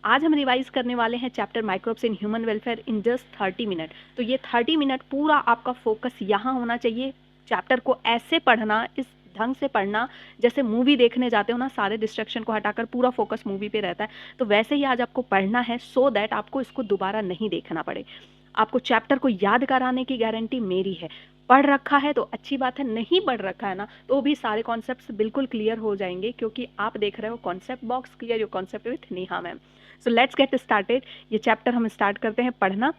आज हम रिवाइज करने वाले हैं chapter microbes in human welfare in just 30 minute. तो ये 30 मिनट पूरा आपका फोकस यहाँ होना चाहिए। चैप्टर को ऐसे पढ़ना, इस ढंग से पढ़ना जैसे मूवी देखने जाते हो ना, सारे डिस्ट्रैक्शन को हटाकर पूरा फोकस मूवी पे रहता है, तो वैसे ही आज आपको पढ़ना है सो दैट आपको इसको दोबारा नहीं देखना पड़े। आपको चैप्टर को याद कराने की गारंटी मेरी है। पढ़ रखा है तो अच्छी बात है, नहीं पढ़ रखा है ना तो भी सारे कॉन्सेप्ट्स बिल्कुल क्लियर हो जाएंगे, क्योंकि आप देख रहे हो concept box clear your concept with Neha ma'am. So let's get started. ये चैप्टर हम स्टार्ट करते हैं पढ़ना,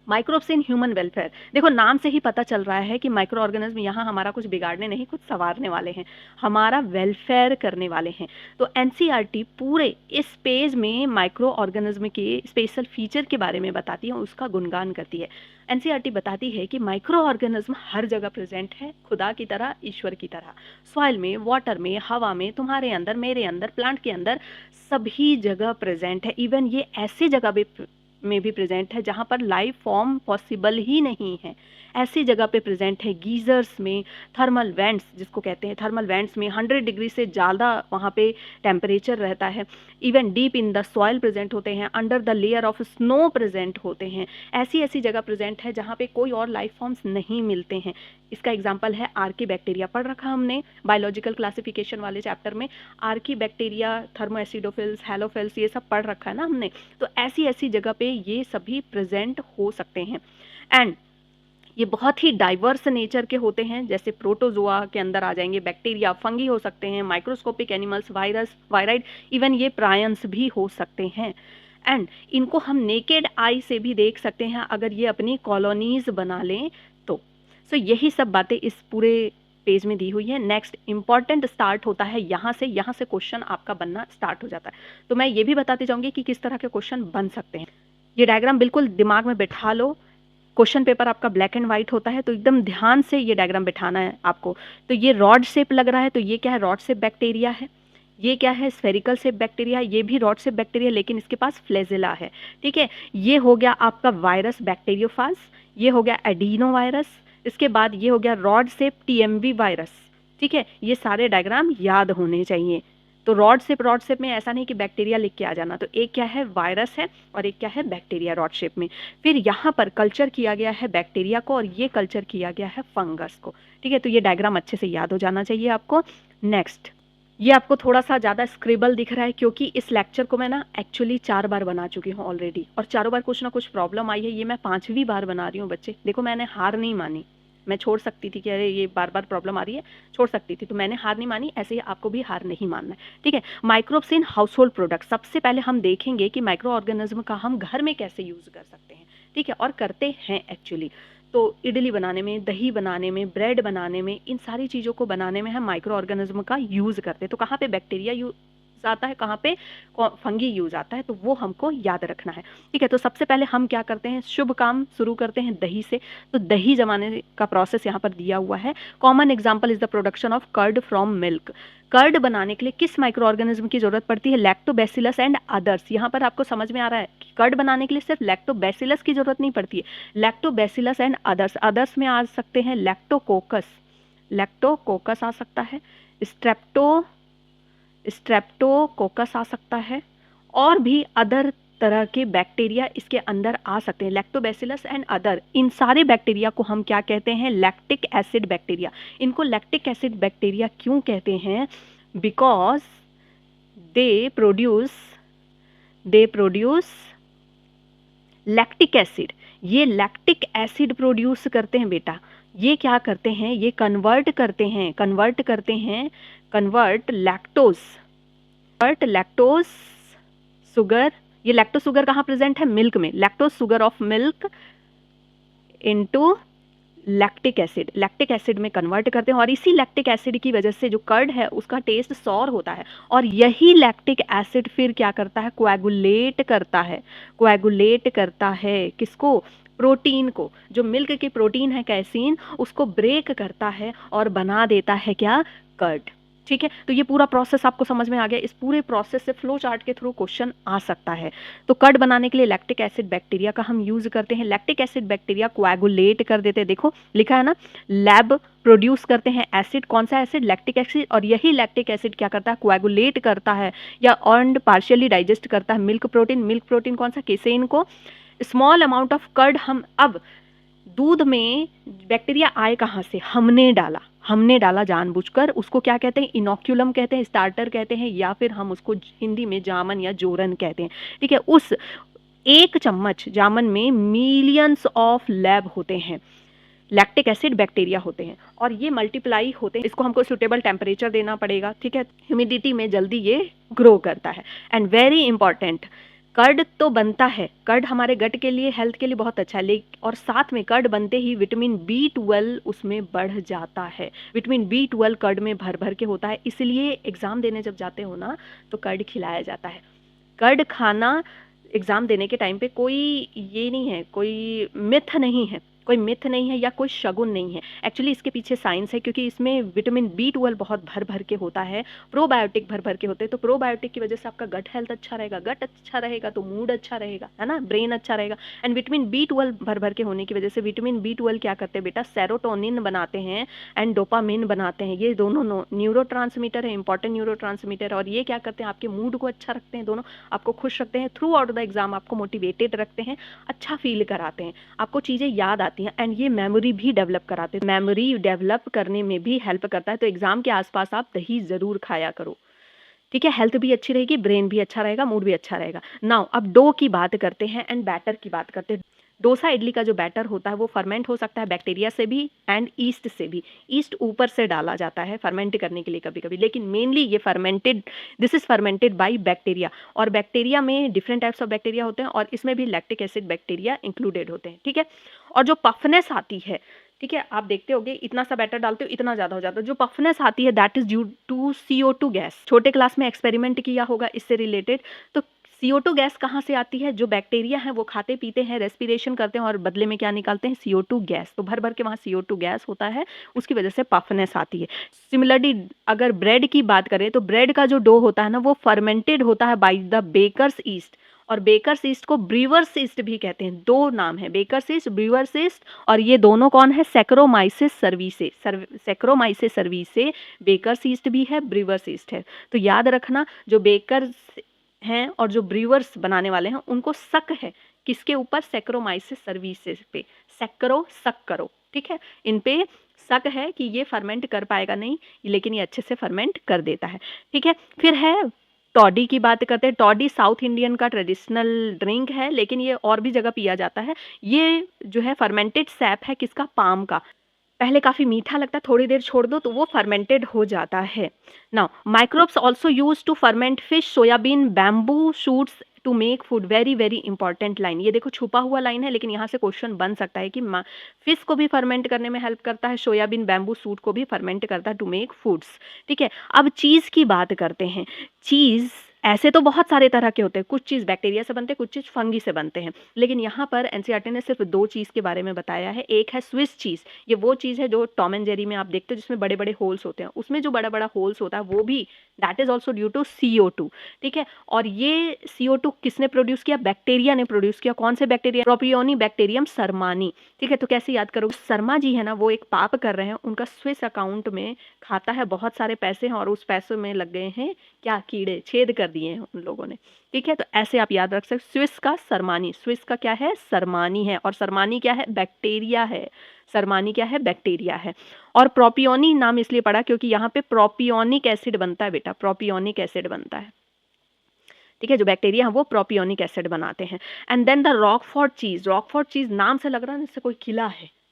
माइक्रोब्स इन ह्यूमन वेलफेयर। देखो नाम से ही पता चल रहा है कि माइक्रो ऑर्गेनिज्म यहाँ हमारा कुछ बिगाड़ने नहीं, कुछ संवारने वाले हैं, हमारा वेलफेयर करने वाले हैं। तो एनसीईआरटी पूरे इस पेज में माइक्रो ऑर्गेनिज्म के स्पेशल फीचर के बारे में बताती है, उसका गुणगान करती है। एनसीईआरटी बताती है कि माइक्रो ऑर्गेनिज्म हर जगह प्रेजेंट है, खुदा की तरह, ईश्वर की तरह। सॉइल में, वाटर में, हवा में, तुम्हारे अंदर, मेरे अंदर, प्लांट के अंदर, सभी जगह प्रेजेंट है। इवन ये ऐसी जगह में भी प्रेजेंट है जहाँ पर लाइफ फॉर्म पॉसिबल ही नहीं है, ऐसी जगह पे प्रेजेंट है। गीजर्स में, थर्मल वेंट्स जिसको कहते हैं, थर्मल वेंट्स में 100 डिग्री से ज़्यादा वहाँ पे टेम्परेचर रहता है। Even deep in the soil present होते हैं, under the layer of snow present होते हैं। ऐसी ऐसी जगह प्रेजेंट है जहाँ पे कोई और लाइफ फॉर्म्स नहीं मिलते हैं। इसका एग्जाम्पल है आर्की बैक्टीरिया, पढ़ रखा हमने बायोलॉजिकल क्लासिफिकेशन वाले चैप्टर में। आर्की बैक्टीरिया, थर्मो एसिडोफिल्स, हेलोफिल्स, ये सब पढ़ रखा है ना हमने। तो ऐसी ऐसी जगह पे ये सभी प्रेजेंट हो सकते हैं। एंड ये बहुत ही डाइवर्स नेचर के होते हैं, जैसे प्रोटोजोआ के अंदर आ जाएंगे बैक्टीरिया, फंगी हो सकते हैं, microscopic animals, virus, wired, even ये प्रायंस भी हो सकते हैं। एंड इनको हम नेकेड आई से भी देख सकते हैं अगर ये अपनी कॉलोनीज बना लें तो। सो यही सब बातें इस पूरे पेज में दी हुई है। नेक्स्ट इंपॉर्टेंट स्टार्ट होता है यहाँ से क्वेश्चन आपका बनना स्टार्ट हो जाता है। तो मैं ये भी बताती जाऊँगी कि किस तरह के क्वेश्चन बन सकते हैं। ये डायग्राम बिल्कुल दिमाग में बैठा लो। क्वेश्चन पेपर आपका ब्लैक एंड वाइट होता है, तो एकदम ध्यान से ये डायग्राम बिठाना है आपको। तो ये रॉड शेप लग रहा है, तो ये क्या है? रॉड शेप बैक्टीरिया है। ये क्या है? Spherical shape bacteria. ये भी रॉड शेप बैक्टीरिया, लेकिन इसके पास फ्लैजेला है। ठीक है, ये हो गया आपका वायरस बैक्टीरियोफाज, ये हो गया एडिनो वायरस, इसके बाद ये हो गया रॉड शेप टीएमवी वायरस। ठीक है, ये सारे डायग्राम याद होने चाहिए। तो रॉड शेप में ऐसा नहीं कि बैक्टीरिया लिख के आ जाना। तो एक क्या है? वायरस है, और एक क्या है? बैक्टीरिया, रॉड शेप में। फिर यहाँ पर कल्चर किया गया है बैक्टीरिया को, और ये कल्चर किया गया है फंगस को। ठीक है, तो ये डायग्राम अच्छे से याद हो जाना चाहिए आपको। नेक्स्ट, ये आपको थोड़ा सा ज़्यादा स्क्रिबल दिख रहा है, क्योंकि इस लेक्चर को मैं ना एक्चुअली 4 बार बना चुकी हूँ ऑलरेडी, और चारों बार कुछ ना कुछ प्रॉब्लम आई है। ये मैं 5वीं बार बना रही हूँ बच्चे। देखो, मैंने हार नहीं मानी। मैं छोड़ सकती थी कि अरे ये बार बार प्रॉब्लम आ रही है, छोड़ सकती थी, तो मैंने हार नहीं मानी। ऐसे ही आपको भी हार नहीं मानना है। ठीक है, microbes in house hold product. सबसे पहले हम देखेंगे कि माइक्रो ऑर्गेनिज्म का हम घर में कैसे यूज़ कर सकते हैं। ठीक है, और करते हैं एक्चुअली। तो इडली बनाने में, दही बनाने में, ब्रेड बनाने में, इन सारी चीज़ों को बनाने में हम माइक्रो ऑर्गेनिज्म का यूज़ करते हैं। तो कहाँ पे बैक्टीरिया यूज आता है, कहाँ पे फंगी यूज आता है, तो वो हमको याद रखना है। ठीक है, तो सबसे पहले हम क्या करते हैं? शुभ काम शुरू करते हैं दही से। तो दही जमाने का प्रोसेस यहाँ पर दिया हुआ है। Common example is the production of curd from milk. Curd बनाने के लिए किस माइक्रो ऑर्गेनिज्म की जरूरत पड़ती है? Lactobacillus and others. यहाँ पर आपको समझ में आ रहा है कि कर्ड बनाने के लिए सिर्फ लैक्टोबैसिलस की जरूरत नहीं पड़ती है, लैक्टोबैसिलस एंड अदर्स। अदर्स में आ सकते हैं लैक्टोकोकस, लैक्टोकोकस आ सकता है, स्ट्रेप्टोकोकस आ सकता है, और भी अदर तरह के बैक्टीरिया इसके अंदर आ सकते हैं। लैक्टोबैसिलस एंड अदर, इन सारे बैक्टीरिया को हम क्या कहते हैं? Lactic acid bacteria. इनको लैक्टिक एसिड बैक्टीरिया क्यों कहते हैं? Because they produce lactic acid. ये लैक्टिक एसिड प्रोड्यूस करते हैं बेटा। ये क्या करते हैं? ये कन्वर्ट लैक्टोज सुगर। ये लैक्टोज शुगर कहाँ प्रेजेंट है? मिल्क में। Lactose sugar of milk into lactic acid में कन्वर्ट करते हैं, और इसी लैक्टिक एसिड की वजह से जो कर्ड है उसका टेस्ट सॉर होता है, और यही लैक्टिक एसिड फिर क्या करता है? कोएगुलेट करता है किसको? प्रोटीन को। जो मिल्क की प्रोटीन है कैसीन, उसको ब्रेक करता है और बना देता है क्या? कर्ड। ठीक है, तो ये पूरा प्रोसेस आपको समझ में आ गया। इस पूरे प्रोसेस से फ्लो चार्ट के थ्रू क्वेश्चन आ सकता है। तो कर्ड बनाने के लिए लैक्टिक एसिड बैक्टीरिया का हम यूज करते हैं। लैक्टिक एसिड बैक्टीरिया कोएगुलेट कर देते हैं, देखो लिखा है ना, लैब प्रोड्यूस करते हैं एसिड, कौन सा एसिड, लैक्टिक एसिड, और यही लैक्टिक एसिड क्या करता है, कोएगुलेट करता है या अर्नड पार्शियली डाइजेस्ट करता है मिल्क प्रोटीन। मिल्क प्रोटीन कौन सा, केसेन को। स्मॉल अमाउंट ऑफ कर्ड, हम अब दूध में बैक्टीरिया आए कहाँ से, हमने डाला जानबूझकर, उसको क्या कहते हैं, इनोक्यूलम कहते हैं, स्टार्टर कहते हैं, या फिर हम उसको हिंदी में जामन या जोरन कहते हैं। ठीक है, उस एक चम्मच जामन में मिलियंस ऑफ लैब होते हैं, लैक्टिक एसिड बैक्टीरिया होते हैं, और ये मल्टीप्लाई होते हैं। इसको हमको सुटेबल टेम्परेचर देना पड़ेगा, ठीक है, ह्यूमिडिटी में जल्दी ये ग्रो करता है। एंड वेरी इंपॉर्टेंट, कर्ड तो बनता है, कर्ड हमारे गट के लिए, हेल्थ के लिए बहुत अच्छा है, लेकिन और साथ में कर्ड बनते ही विटामिन B12 उसमें बढ़ जाता है। विटामिन B12 कर्ड में भर भर के होता है, इसलिए एग्ज़ाम देने जब जाते हो ना तो कर्ड खिलाया जाता है। कर्ड खाना एग्ज़ाम देने के टाइम पे कोई ये नहीं है, कोई मिथ नहीं है, कोई मिथ नहीं है या कोई शगुन नहीं है। एक्चुअली इसके पीछे साइंस है, क्योंकि इसमें विटामिन B12 बहुत भर भर के होता है, प्रोबायोटिक भर भर के होते हैं। तो प्रोबायोटिक की वजह से आपका गट हेल्थ अच्छा रहेगा, गट अच्छा रहेगा तो मूड अच्छा रहेगा, है ना, ब्रेन अच्छा रहेगा। एंड विटामिन B12 भर भर के होने की वजह से विटामिन B12 क्या करते हैं बेटा, सेरोटोनिन बनाते हैं एंड डोपामिन बनाते हैं। ये दोनों न्यूरोट्रांसमीटर है, इंपॉर्टेंट न्यूरोट्रांसमीटर, और ये क्या करते हैं, आपके मूड को अच्छा रखते हैं, दोनों आपको खुश रखते हैं, थ्रू आउट द एग्जाम आपको मोटिवेटेड रखते हैं, अच्छा फील कराते हैं, आपको चीज़ें याद आती हैं, एंड ये मेमोरी भी डेवलप कराते हैं, मेमोरी डेवलप करने में भी हेल्प करता है। तो एग्जाम के आसपास आप दही ज़रूर खाया करो, ठीक है, हेल्थ भी अच्छी रहेगी, ब्रेन भी अच्छा रहेगा, मूड भी अच्छा रहेगा। नाउ अब डो की बात करते हैं एंड बैटर की बात करते हैं। डोसा इडली का जो बैटर होता है वो फर्मेंट हो सकता है बैक्टीरिया से भी एंड ईस्ट से भी। ईस्ट ऊपर से डाला जाता है फर्मेंट करने के लिए कभी कभी, लेकिन मेनली ये fermented, this is fermented by bacteria, और बैक्टीरिया में डिफरेंट टाइप्स ऑफ बैक्टीरिया होते हैं, और इसमें भी लैक्टिक एसिड बैक्टीरिया इंक्लूडेड होते हैं, ठीक है। और जो पफनेस आती है, ठीक है, आप देखते होगे इतना सा बैटर डालते हो इतना ज़्यादा हो जाता है, जो पफनेस आती है that is due to CO2 gas. छोटे क्लास में एक्सपेरिमेंट किया होगा इससे रिलेटेड। तो CO2 गैस कहाँ से आती है, जो बैक्टीरिया है वो खाते पीते हैं, रेस्पिरेशन करते हैं, और बदले में क्या निकालते हैं, CO2 गैस। तो भर भर के वहाँ CO2 गैस होता है, उसकी वजह से पफनेस आती है। सिमिलरली अगर ब्रेड की बात करें तो ब्रेड का जो डो होता है ना वो फर्मेंटेड होता है बाय द बेकर्स ईस्ट, और बेकर्स ईस्ट को ब्रीवर्स ईस्ट भी कहते हैं। दो नाम है, बेकर्स ईस्ट, ब्रीवर्स ईस्ट, और ये दोनों कौन है, Saccharomyces cerevisiae, Saccharomyces cerevisiae bakers yeast भी है, ब्रीवर्स ईस्ट है। तो याद रखना, जो बेकर्स हैं और जो ब्रीवर्स बनाने वाले हैं उनको शक है किसके ऊपर, सैक्रोमाइसिस सर्विसेज पे, शक करो, ठीक है, इन पे शक है कि ये फर्मेंट कर पाएगा नहीं, लेकिन ये अच्छे से फर्मेंट कर देता है, ठीक है। फिर है टॉडी की बात करते हैं। टॉडी साउथ इंडियन का ट्रेडिशनल ड्रिंक है, लेकिन ये और भी जगह पिया जाता है। ये जो है फर्मेंटेड सैप है, किसका, पाम का। पहले काफ़ी मीठा लगता है, थोड़ी देर छोड़ दो तो वो फर्मेंटेड हो जाता है। Now microbes also use to ferment fish, soybean, bamboo shoots to make food. Very very important line, ये देखो छुपा हुआ लाइन है, लेकिन यहाँ से क्वेश्चन बन सकता है कि फिश को भी फर्मेंट करने में हेल्प करता है, सोयाबीन बैम्बू शूट को भी फर्मेंट करता है टू मेक फूड्स, ठीक है। अब चीज़ की बात करते हैं। चीज़ ऐसे तो बहुत सारे तरह के होते हैं, कुछ चीज़ बैक्टीरिया से बनते हैं, कुछ चीज़ फंगी से बनते हैं, लेकिन यहाँ पर एनसीईआरटी ने सिर्फ दो चीज़ के बारे में बताया है। एक है स्विस चीज़, ये वो चीज़ है जो टॉम एंड जेरी में आप देखते हो जिसमें बड़े बड़े होल्स होते हैं, उसमें जो बड़ा बड़ा होल्स होता है वो भी that is also due to CO2, ठीक है। और ये CO2 किसने प्रोड्यूस किया, बैक्टीरिया ने प्रोड्यूस किया। कौन से बैक्टीरिया, प्रोपियोनी बैक्टीरियम शर्मानी, ठीक है। तो कैसे याद करोगे, शर्मा जी है ना वो एक पाप कर रहे हैं, उनका स्विस अकाउंट में खाता है, बहुत सारे पैसे हैं और उस पैसों में लग गए हैं क्या, कीड़े, छेद कर दिए हैं उन लोगों ने, ठीक है। तो ऐसे आप याद रख सकते, स्विस का शर्मानी, स्विस का क्या है, शर्मानी है, और शर्मानी क्या है, बैक्टीरिया है, शर्मानी क्या है, बैक्टीरिया है। और प्रोपियोनी नाम इसलिए पड़ा क्योंकि यहाँ पे प्रोपियोनिक एसिड बनता है बेटा, प्रोपियोनिक एसिड बनता है, ठीक है। जो बैक्टीरिया है वो प्रोपियोनिक एसिड बनाते हैं। एंड देन द रॉकफोर्ट चीज़, रॉकफोर्ट चीज़ नाम से लग रहा है जैसे कोई किला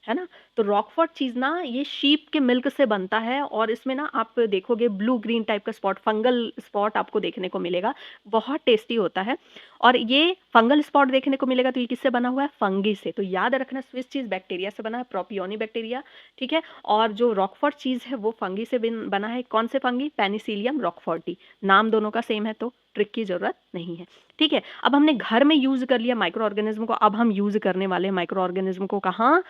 है ना। तो रॉकफोर्ट चीज़ ना ये शीप के मिल्क से बनता है, और इसमें ना आप देखोगे ब्लू ग्रीन टाइप का स्पॉट, फंगल स्पॉट आपको देखने को मिलेगा, बहुत टेस्टी होता है। और ये फंगल स्पॉट देखने को मिलेगा तो ये किससे बना हुआ है, फंगी से। तो याद रखना स्विस चीज़ बैक्टीरिया से बना है, प्रोपियोनी बैक्टीरिया, ठीक है। और जो रॉकफोर्ट चीज़ है वो फंगी से बना है। कौन से फंगी, पेनिसिलियम रॉकफोर्टी, नाम दोनों का सेम है तो ट्रिक की जरूरत नहीं है, ठीक है। अब हमने घर में यूज कर लिया माइक्रो ऑर्गेनिज्म को, अब हम यूज करने वाले हैं माइक्रो ऑर्गेनिज्म को कहाँ,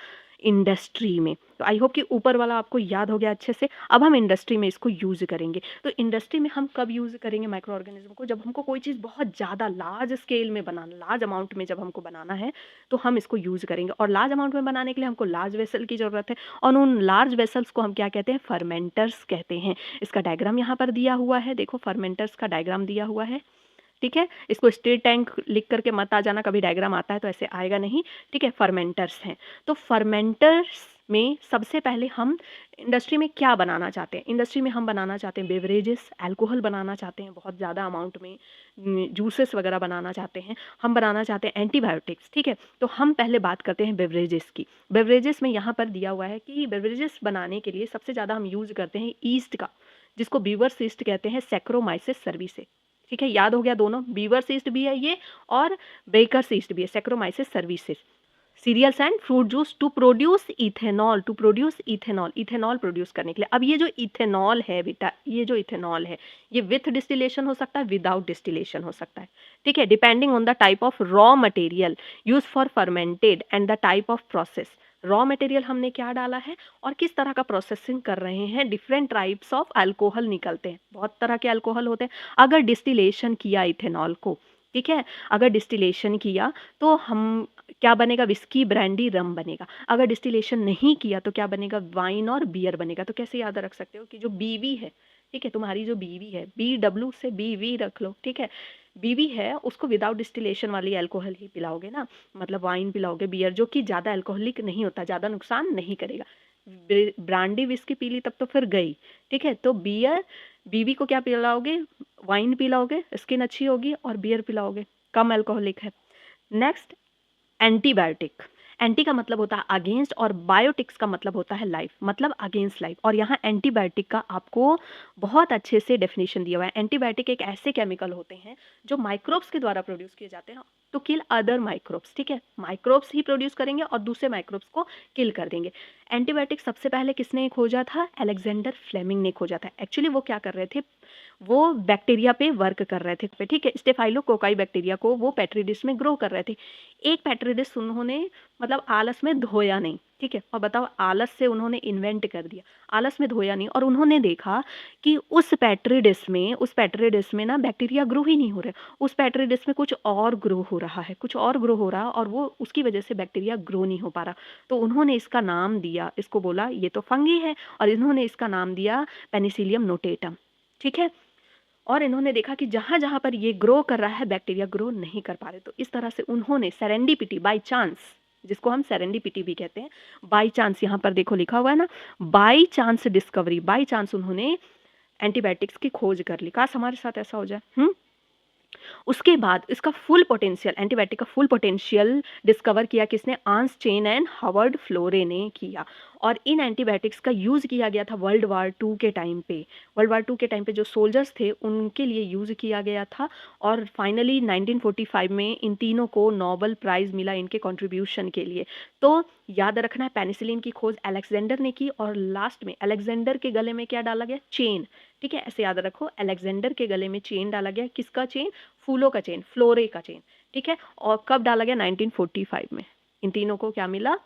इंडस्ट्री में। तो आई होप कि ऊपर वाला आपको याद हो गया अच्छे से। अब हम इंडस्ट्री में इसको यूज़ करेंगे। तो इंडस्ट्री में हम कब यूज़ करेंगे माइक्रो ऑर्गेनिज्म को? जब हमको कोई चीज़ बहुत ज़्यादा लार्ज स्केल में बनाना, लार्ज अमाउंट में जब हमको बनाना है तो हम इसको यूज़ करेंगे। और लार्ज अमाउंट में बनाने के लिए हमको लार्ज वेसल की ज़रूरत है, और उन लार्ज वेसल्स को हम क्या कहते हैं? फर्मेंटर्स कहते हैं। इसका डायग्राम यहाँ पर दिया हुआ है, देखो फर्मेंटर्स का डायग्राम दिया हुआ है, ठीक है। इसको स्टिर टैंक लिख करके मत आ जाना, कभी डायग्राम आता है तो ऐसे आएगा नहीं, ठीक है। फर्मेंटर्स हैं। तो फर्मेंटर्स में सबसे पहले हम इंडस्ट्री में क्या बनाना चाहते हैं? इंडस्ट्री में हम बनाना चाहते हैं बेवरेजेस, अल्कोहल बनाना चाहते हैं बहुत ज़्यादा अमाउंट में, जूसेस वगैरह बनाना चाहते हैं, हम बनाना चाहते हैं एंटीबायोटिक्स, ठीक है। तो हम पहले बात करते हैं बेवरेजेस की। बेवरेजेस में यहाँ पर दिया हुआ है कि बेवरेजेस बनाने के लिए सबसे ज़्यादा हम यूज़ करते हैं ईस्ट का, जिसको बीवर्स ईस्ट कहते हैं, सैक्रोमाइसिस सर्विसेज, ठीक है। याद हो गया दोनों, बीवर्स ईस्ट भी है ये और बेकर्स ईस्ट भी है, Saccharomyces cerevisiae. Cereals and fruit juice to produce ethanol, to produce ethanol, ethanol produce करने के लिए। अब ये जो इथेनॉल है बेटा, ये जो इथेनॉल है ये विथ डिस्टिलेशन हो सकता है, विदाउट डिस्टिलेशन हो सकता है, ठीक है, depending on the type of raw material use for fermented and the type of process. Raw material हमने क्या डाला है और किस तरह का प्रोसेसिंग कर रहे हैं। डिफरेंट टाइप्स ऑफ अल्कोहल निकलते हैं, बहुत तरह के अल्कोहल होते हैं। अगर डिस्टिलेशन किया इथेनॉल को, ठीक है, अगर डिस्टिलेशन किया तो हम क्या बनेगा? विस्की, ब्रांडी, रम बनेगा। अगर डिस्टिलेशन नहीं किया तो क्या बनेगा? वाइन और बियर बनेगा। तो कैसे याद रख सकते हो कि जो बीवी है, ठीक है, तुम्हारी जो बीवी है, BW से BV रख लो, ठीक है, बीवी है उसको विदाउट डिस्टिलेशन वाली अल्कोहल ही पिलाओगे ना, मतलब वाइन पिलाओगे, बियर जो कि ज़्यादा अल्कोहलिक नहीं होता, ज़्यादा नुकसान नहीं करेगा। ब्रांडी विस्की पी ली तब तो फिर गई, ठीक है। तो बियर, बीवी को क्या पिलाओगे? वाइन पिलाओगे, स्किन अच्छी होगी, और बियर पिलाओगे, कम अल्कोहलिक है। Next, antibiotic. एंटी का मतलब होता है अगेंस्ट और बायोटिक्स का मतलब होता है लाइफ, मतलब अगेंस्ट लाइफ। और यहाँ एंटीबायोटिक का आपको बहुत अच्छे से डेफिनेशन दिया हुआ है। एंटीबायोटिक एक ऐसे केमिकल होते हैं जो माइक्रोब्स के द्वारा प्रोड्यूस किए जाते हैं टू किल अदर माइक्रोब्स, ठीक है। माइक्रोब्स ही प्रोड्यूस करेंगे और दूसरे माइक्रोब्स को किल कर देंगे। एंटीबायोटिक सबसे पहले किसने खोजा था? अलेक्जेंडर फ्लेमिंग ने खोजा था। एक्चुअली वो क्या कर रहे थे? वो बैक्टीरिया पे वर्क कर रहे थे, ठीक है। स्टेफाइलोकोकाई बैक्टीरिया को वो पेट्री डिश में ग्रो कर रहे थे। एक पेट्री डिश उन्होंने मतलब आलस में धोया नहीं, ठीक है। और बताओ, आलस से उन्होंने इन्वेंट कर दिया, आलस में धोया नहीं, और उन्होंने देखा कि उस पेट्री डिश में ना बैक्टीरिया ग्रो ही नहीं हो रहे, उस पेट्री डिश में कुछ और ग्रो हो रहा है, कुछ और ग्रो हो रहा है, और वो उसकी वजह से बैक्टीरिया ग्रो नहीं हो पा रहा। तो उन्होंने इसका नाम दिया, इसको बोला ये तो फंगी है, और इन्होंने इसका नाम दिया पेनिसिलियम नोटेटम, ठीक है। और इन्होंने देखा कि जहाँ जहाँ पर ये ग्रो कर रहा है बैक्टीरिया ग्रो नहीं कर पा रहे। तो इस तरह से उन्होंने सेरेंडिपिटी, बाय चांस, जिसको हम सेरेंडिपिटी भी कहते हैं, बाय चांस, यहाँ पर देखो लिखा हुआ है ना, by chance discovery, by chance उन्होंने एंटीबायोटिक्स की खोज कर ली। काश हमारे साथ ऐसा हो जाए। उसके बाद इसका फुल पोटेंशियल, एंटीबायोटिक का फुल पोटेंशियल डिस्कवर किया किसने? आंस चेन एंड हावर्ड फ्लोरे ने किया। और इन एंटीबायोटिक्स का यूज़ किया गया था वर्ल्ड वार 2 के टाइम पे। वर्ल्ड वार 2 के टाइम पे जो सोल्जर्स थे उनके लिए यूज़ किया गया था। और फाइनली 1945 में इन तीनों को नोबेल प्राइज़ मिला इनके कंट्रीब्यूशन के लिए। तो याद रखना है, पेनिसिलिन की खोज अलेक्जेंडर ने की, और लास्ट में अलेक्जेंडर के गले में क्या डाला गया? चेन, ठीक है। ऐसे याद रखो, अलेक्जेंडर के गले में चेन डाला गया। किसका चेन? फूलों का चेन, फ्लोरे का चेन, ठीक है। और कब डाला गया? 1945 में। इन तीनों को क्या मिला?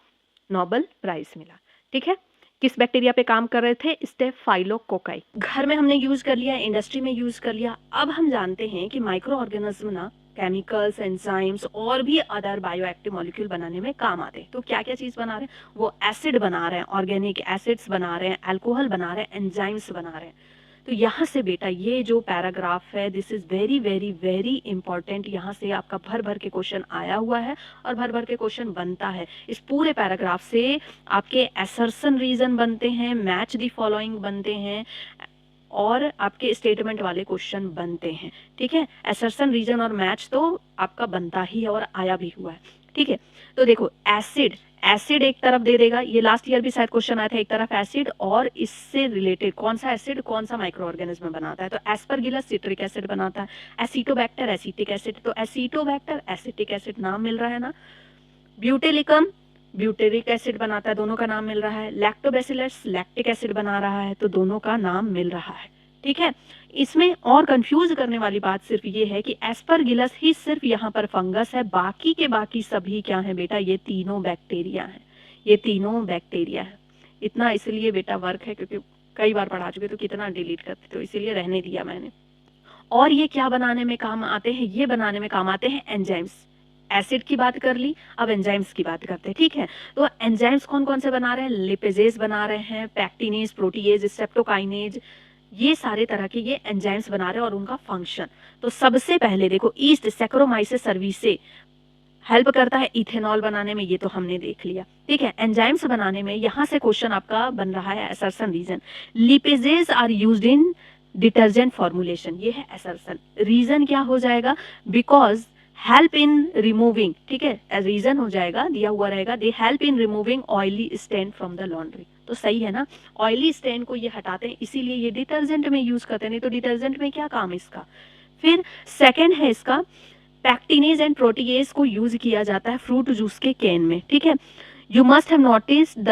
नोबेल प्राइज मिला, ठीक है। किस बैक्टीरिया पे काम कर रहे थे? स्टेफाइलोकोकाई। घर में हमने यूज कर लिया, इंडस्ट्री में यूज कर लिया। अब हम जानते हैं कि माइक्रो ऑर्गेनिज्म ना केमिकल्स, एंजाइम्स और भी अदर बायोएक्टिव मॉलिक्यूल बनाने में काम आते हैं। तो क्या क्या चीज बना रहे हैं? वो एसिड बना रहे हैं, ऑर्गेनिक एसिड्स बना रहे हैं, अल्कोहल बना रहे हैं, एंजाइम्स बना रहे हैं। तो यहाँ से बेटा ये जो पैराग्राफ है, this is very very very important. यहाँ से आपका भर भर के क्वेश्चन आया हुआ है और भर भर के क्वेश्चन बनता है। इस पूरे पैराग्राफ से आपके असर्शन रीजन बनते हैं, मैच द फॉलोइंग बनते हैं, और आपके स्टेटमेंट वाले क्वेश्चन बनते हैं, ठीक है। असर्शन, रीजन और मैच तो आपका बनता ही है और आया भी हुआ है, ठीक है। तो देखो, एसिड, एसिड एक तरफ दे देगा, ये लास्ट ईयर भी शायद क्वेश्चन आया था, एक तरफ एसिड और इससे रिलेटेड कौन सा एसिड कौन सा माइक्रो ऑर्गेनिज्म बनाता है। तो एस्परगिलस सिट्रिक एसिड बनाता है, एसीटोबैक्टर एसिटिक एसिड। तो एसीटोबैक्टर एसिटिक एसिड नाम मिल रहा है ना। ब्यूटेलिकम ब्यूटेरिक एसिड बनाता है, दोनों का नाम मिल रहा है। लैक्टोबैसिलस लैक्टिक एसिड बना रहा है, तो दोनों का नाम मिल रहा है, ठीक है। इसमें और कंफ्यूज करने वाली बात सिर्फ ये है कि एस्परगिलस ही सिर्फ यहाँ पर फंगस है, बाकी के बाकी सभी क्या है बेटा? ये तीनों बैक्टीरिया हैं, ये तीनों बैक्टीरिया है। इतना इसलिए बेटा वर्क है क्योंकि कई बार पढ़ा चुके तो कितना डिलीट करते, तो इसीलिए रहने दिया मैंने। और ये क्या बनाने में काम आते हैं? ये बनाने में काम आते हैं एंजाइम्स। एसिड की बात कर ली, अब एंजाइम्स की बात करते हैं, ठीक है। तो एंजाइम्स कौन कौन से बना रहे हैं? लिपेजेस बना रहे हैं, पैक्टिनेज, प्रोटीएज, स्ट्रेप्टोकाइनेज, ये सारे तरह के ये एंजाइम्स बना रहे हैं और उनका फंक्शन। तो सबसे पहले देखो, ईस्ट सैक्रोमाइसिस सर्विसे हेल्प करता है इथेनॉल बनाने में, ये तो हमने देख लिया, ठीक है। एंजाइम्स बनाने में यहाँ से क्वेश्चन आपका बन रहा है assertion reason. Lipases are used in detergent formulation, ये है असर्शन। रीजन क्या हो जाएगा? बिकॉज हेल्प इन रिमूविंग, ठीक है, रीजन हो जाएगा, दिया हुआ रहेगा, they help in removing oily stain from the laundry. तो सही है ना, ऑयली स्टेन को ये हटाते हैं, इसीलिए ये डिटर्जेंट में यूज करते हैं, नहीं तो डिटर्जेंट में क्या काम इसका। फिर सेकेंड है इसका, पैक्टिनेज एंड प्रोटीएज को यूज किया जाता है फ्रूट जूस के कैन में, ठीक है। You must have noticed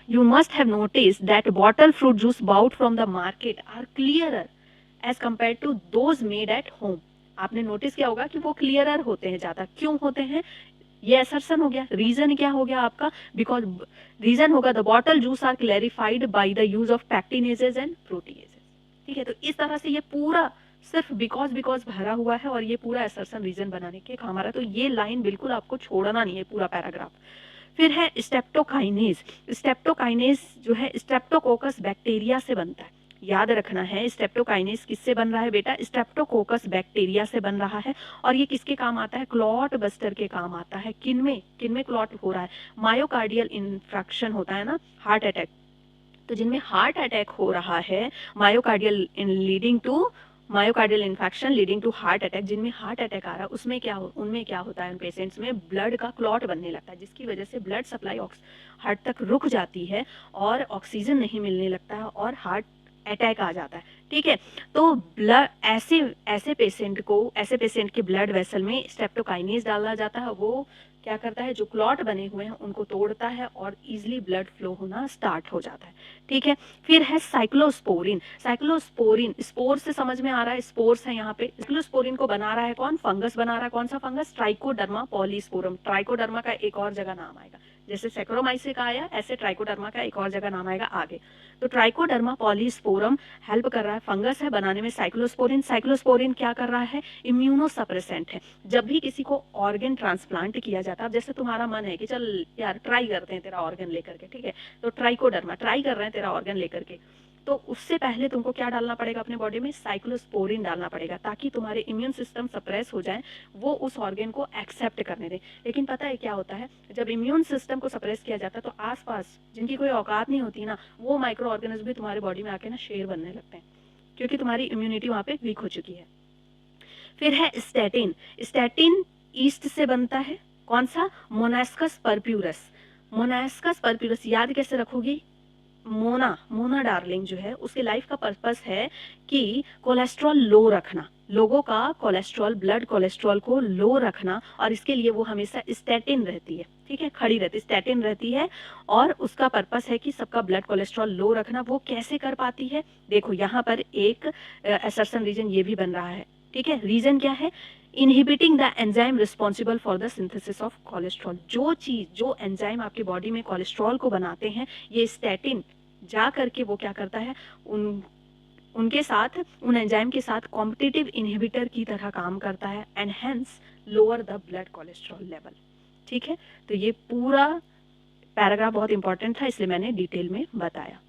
you must have noticed that bottle fruit juice bought from the market are clearer as compared to those made at home. आपने notice किया होगा कि वो क्लियरर होते हैं ज्यादा। क्यों होते हैं? ये असर्शन हो गया। रीजन क्या हो गया आपका? बिकॉज रीजन होगा the bottle juice are clarified by the use of pectinases and proteases, ठीक है। तो इस तरह से ये पूरा सिर्फ बिकॉज भरा हुआ है और ये पूरा असर्शन रीजन बनाने के काम आ रहा है। तो ये लाइन बिल्कुल आपको छोड़ना नहीं है, पूरा पैराग्राफ। फिर है स्ट्रेप्टोकाइनेज। स्ट्रेप्टोकाइनेज जो है स्ट्रेप्टोकोकस बैक्टीरिया से बनता है, याद रखना है। स्ट्रेप्टोकाइनेज किससे बन रहा है बेटा? स्ट्रेप्टोकोकस बैक्टीरिया से बन रहा है। और ये किसके काम आता है? क्लॉट बस्टर के काम आता है। किनमें क्लॉट हो रहा है? मायोकार्डियल इन्फ्रैक्शन होता है ना, हार्ट अटैक। तो जिनमें हार्ट अटैक हो रहा है, myocardial infection leading to heart attack, जिनमें हार्ट अटैक आ रहा है उनमें क्या होता है? उन पेशेंट्स में ब्लड का क्लॉट बनने लगता है, जिसकी वजह से ब्लड सप्लाई हार्ट तक रुक जाती है और ऑक्सीजन नहीं मिलने लगता है और हार्ट अटैक आ जाता है, ठीक है। तो ब्लड ऐसे पेशेंट के ब्लड वेसल में स्ट्रेप्टोकाइनेज डाला जाता है। वो क्या करता है? जो क्लॉट बने हुए हैं उनको तोड़ता है और इजीली ब्लड फ्लो होना स्टार्ट हो जाता है, ठीक है। फिर है साइक्लोस्पोरिन। स्पोर से समझ में आ रहा है, स्पोर्स है यहाँ पे। साइक्लोस्पोरिन को बना रहा है कौन? फंगस बना रहा है। कौन सा फंगस? Trichoderma polysporum. ट्राइकोडर्मा का एक और जगह नाम आएगा, जैसे सैक्रोमाइसिस का आया ऐसे ट्राइकोडर्मा का एक और जगह नाम आएगा आगे। तो ट्राइकोडर्मा पॉलीस्पोरम हेल्प कर रहा है, फंगस है बनाने में साइक्लोस्पोरिन। साइक्लोस्पोरिन क्या कर रहा है? इम्यूनोसप्रेसेंट है। जब भी किसी को ऑर्गन ट्रांसप्लांट किया जाता है, जैसे तुम्हारा मन है कि चल यार ट्राई करते हैं तेरा ऑर्गन लेकर के, ठीक है, तो ट्राइकोडर्मा ट्राई कर रहे हैं तेरा ऑर्गन लेकर के, तो उससे पहले तुमको क्या डालना पड़ेगा अपने बॉडी में? साइक्लोस्पोरिन डालना पड़ेगा, ताकि तुम्हारे इम्यून सिस्टम सप्रेस हो जाए, वो उस ऑर्गन को एक्सेप्ट करने दें। लेकिन पता है क्या होता है? जब इम्यून सिस्टम को सप्रेस किया जाता है तो आसपास जिनकी कोई औकात नहीं होती ना, वो माइक्रो ऑर्गेनिज्म भी तुम्हारे बॉडी में आके ना शेर बनने लगते हैं, क्योंकि तुम्हारी इम्यूनिटी वहाँ पे वीक हो चुकी है। फिर है स्टैटिन। स्टैटिन ईस्ट से बनता है। कौन सा? मोनास्कस परप्यूरस। मोनास्कस परप्यूरस याद कैसे रखोगी? मोना डार्लिंग जो है, उसके लाइफ का पर्पस है कि कोलेस्ट्रॉल लो रखना, लोगों का कोलेस्ट्रॉल, ब्लड कोलेस्ट्रॉल को लो रखना, और इसके लिए वो हमेशा स्टैटिन रहती है, ठीक है, खड़ी रहती, स्टैटिन रहती है, और उसका पर्पस है कि सबका ब्लड कोलेस्ट्रॉल लो रखना। वो कैसे कर पाती है? देखो यहाँ पर एक असर्शन रीजन ये भी बन रहा है, ठीक है। रीजन क्या है? Inhibiting the enzyme responsible for the synthesis of cholesterol. जो एंजाइम आपकी बॉडी में कोलेस्ट्रॉल को बनाते हैं, ये स्टैटिन जा करके वो क्या करता है? उन एंजाइम के साथ कॉम्पिटिटिव इनहिबिटर की तरह काम करता है, and hence lower the blood cholesterol level, ठीक है। तो ये पूरा पैराग्राफ बहुत इंपॉर्टेंट था, इसलिए मैंने डिटेल में बताया।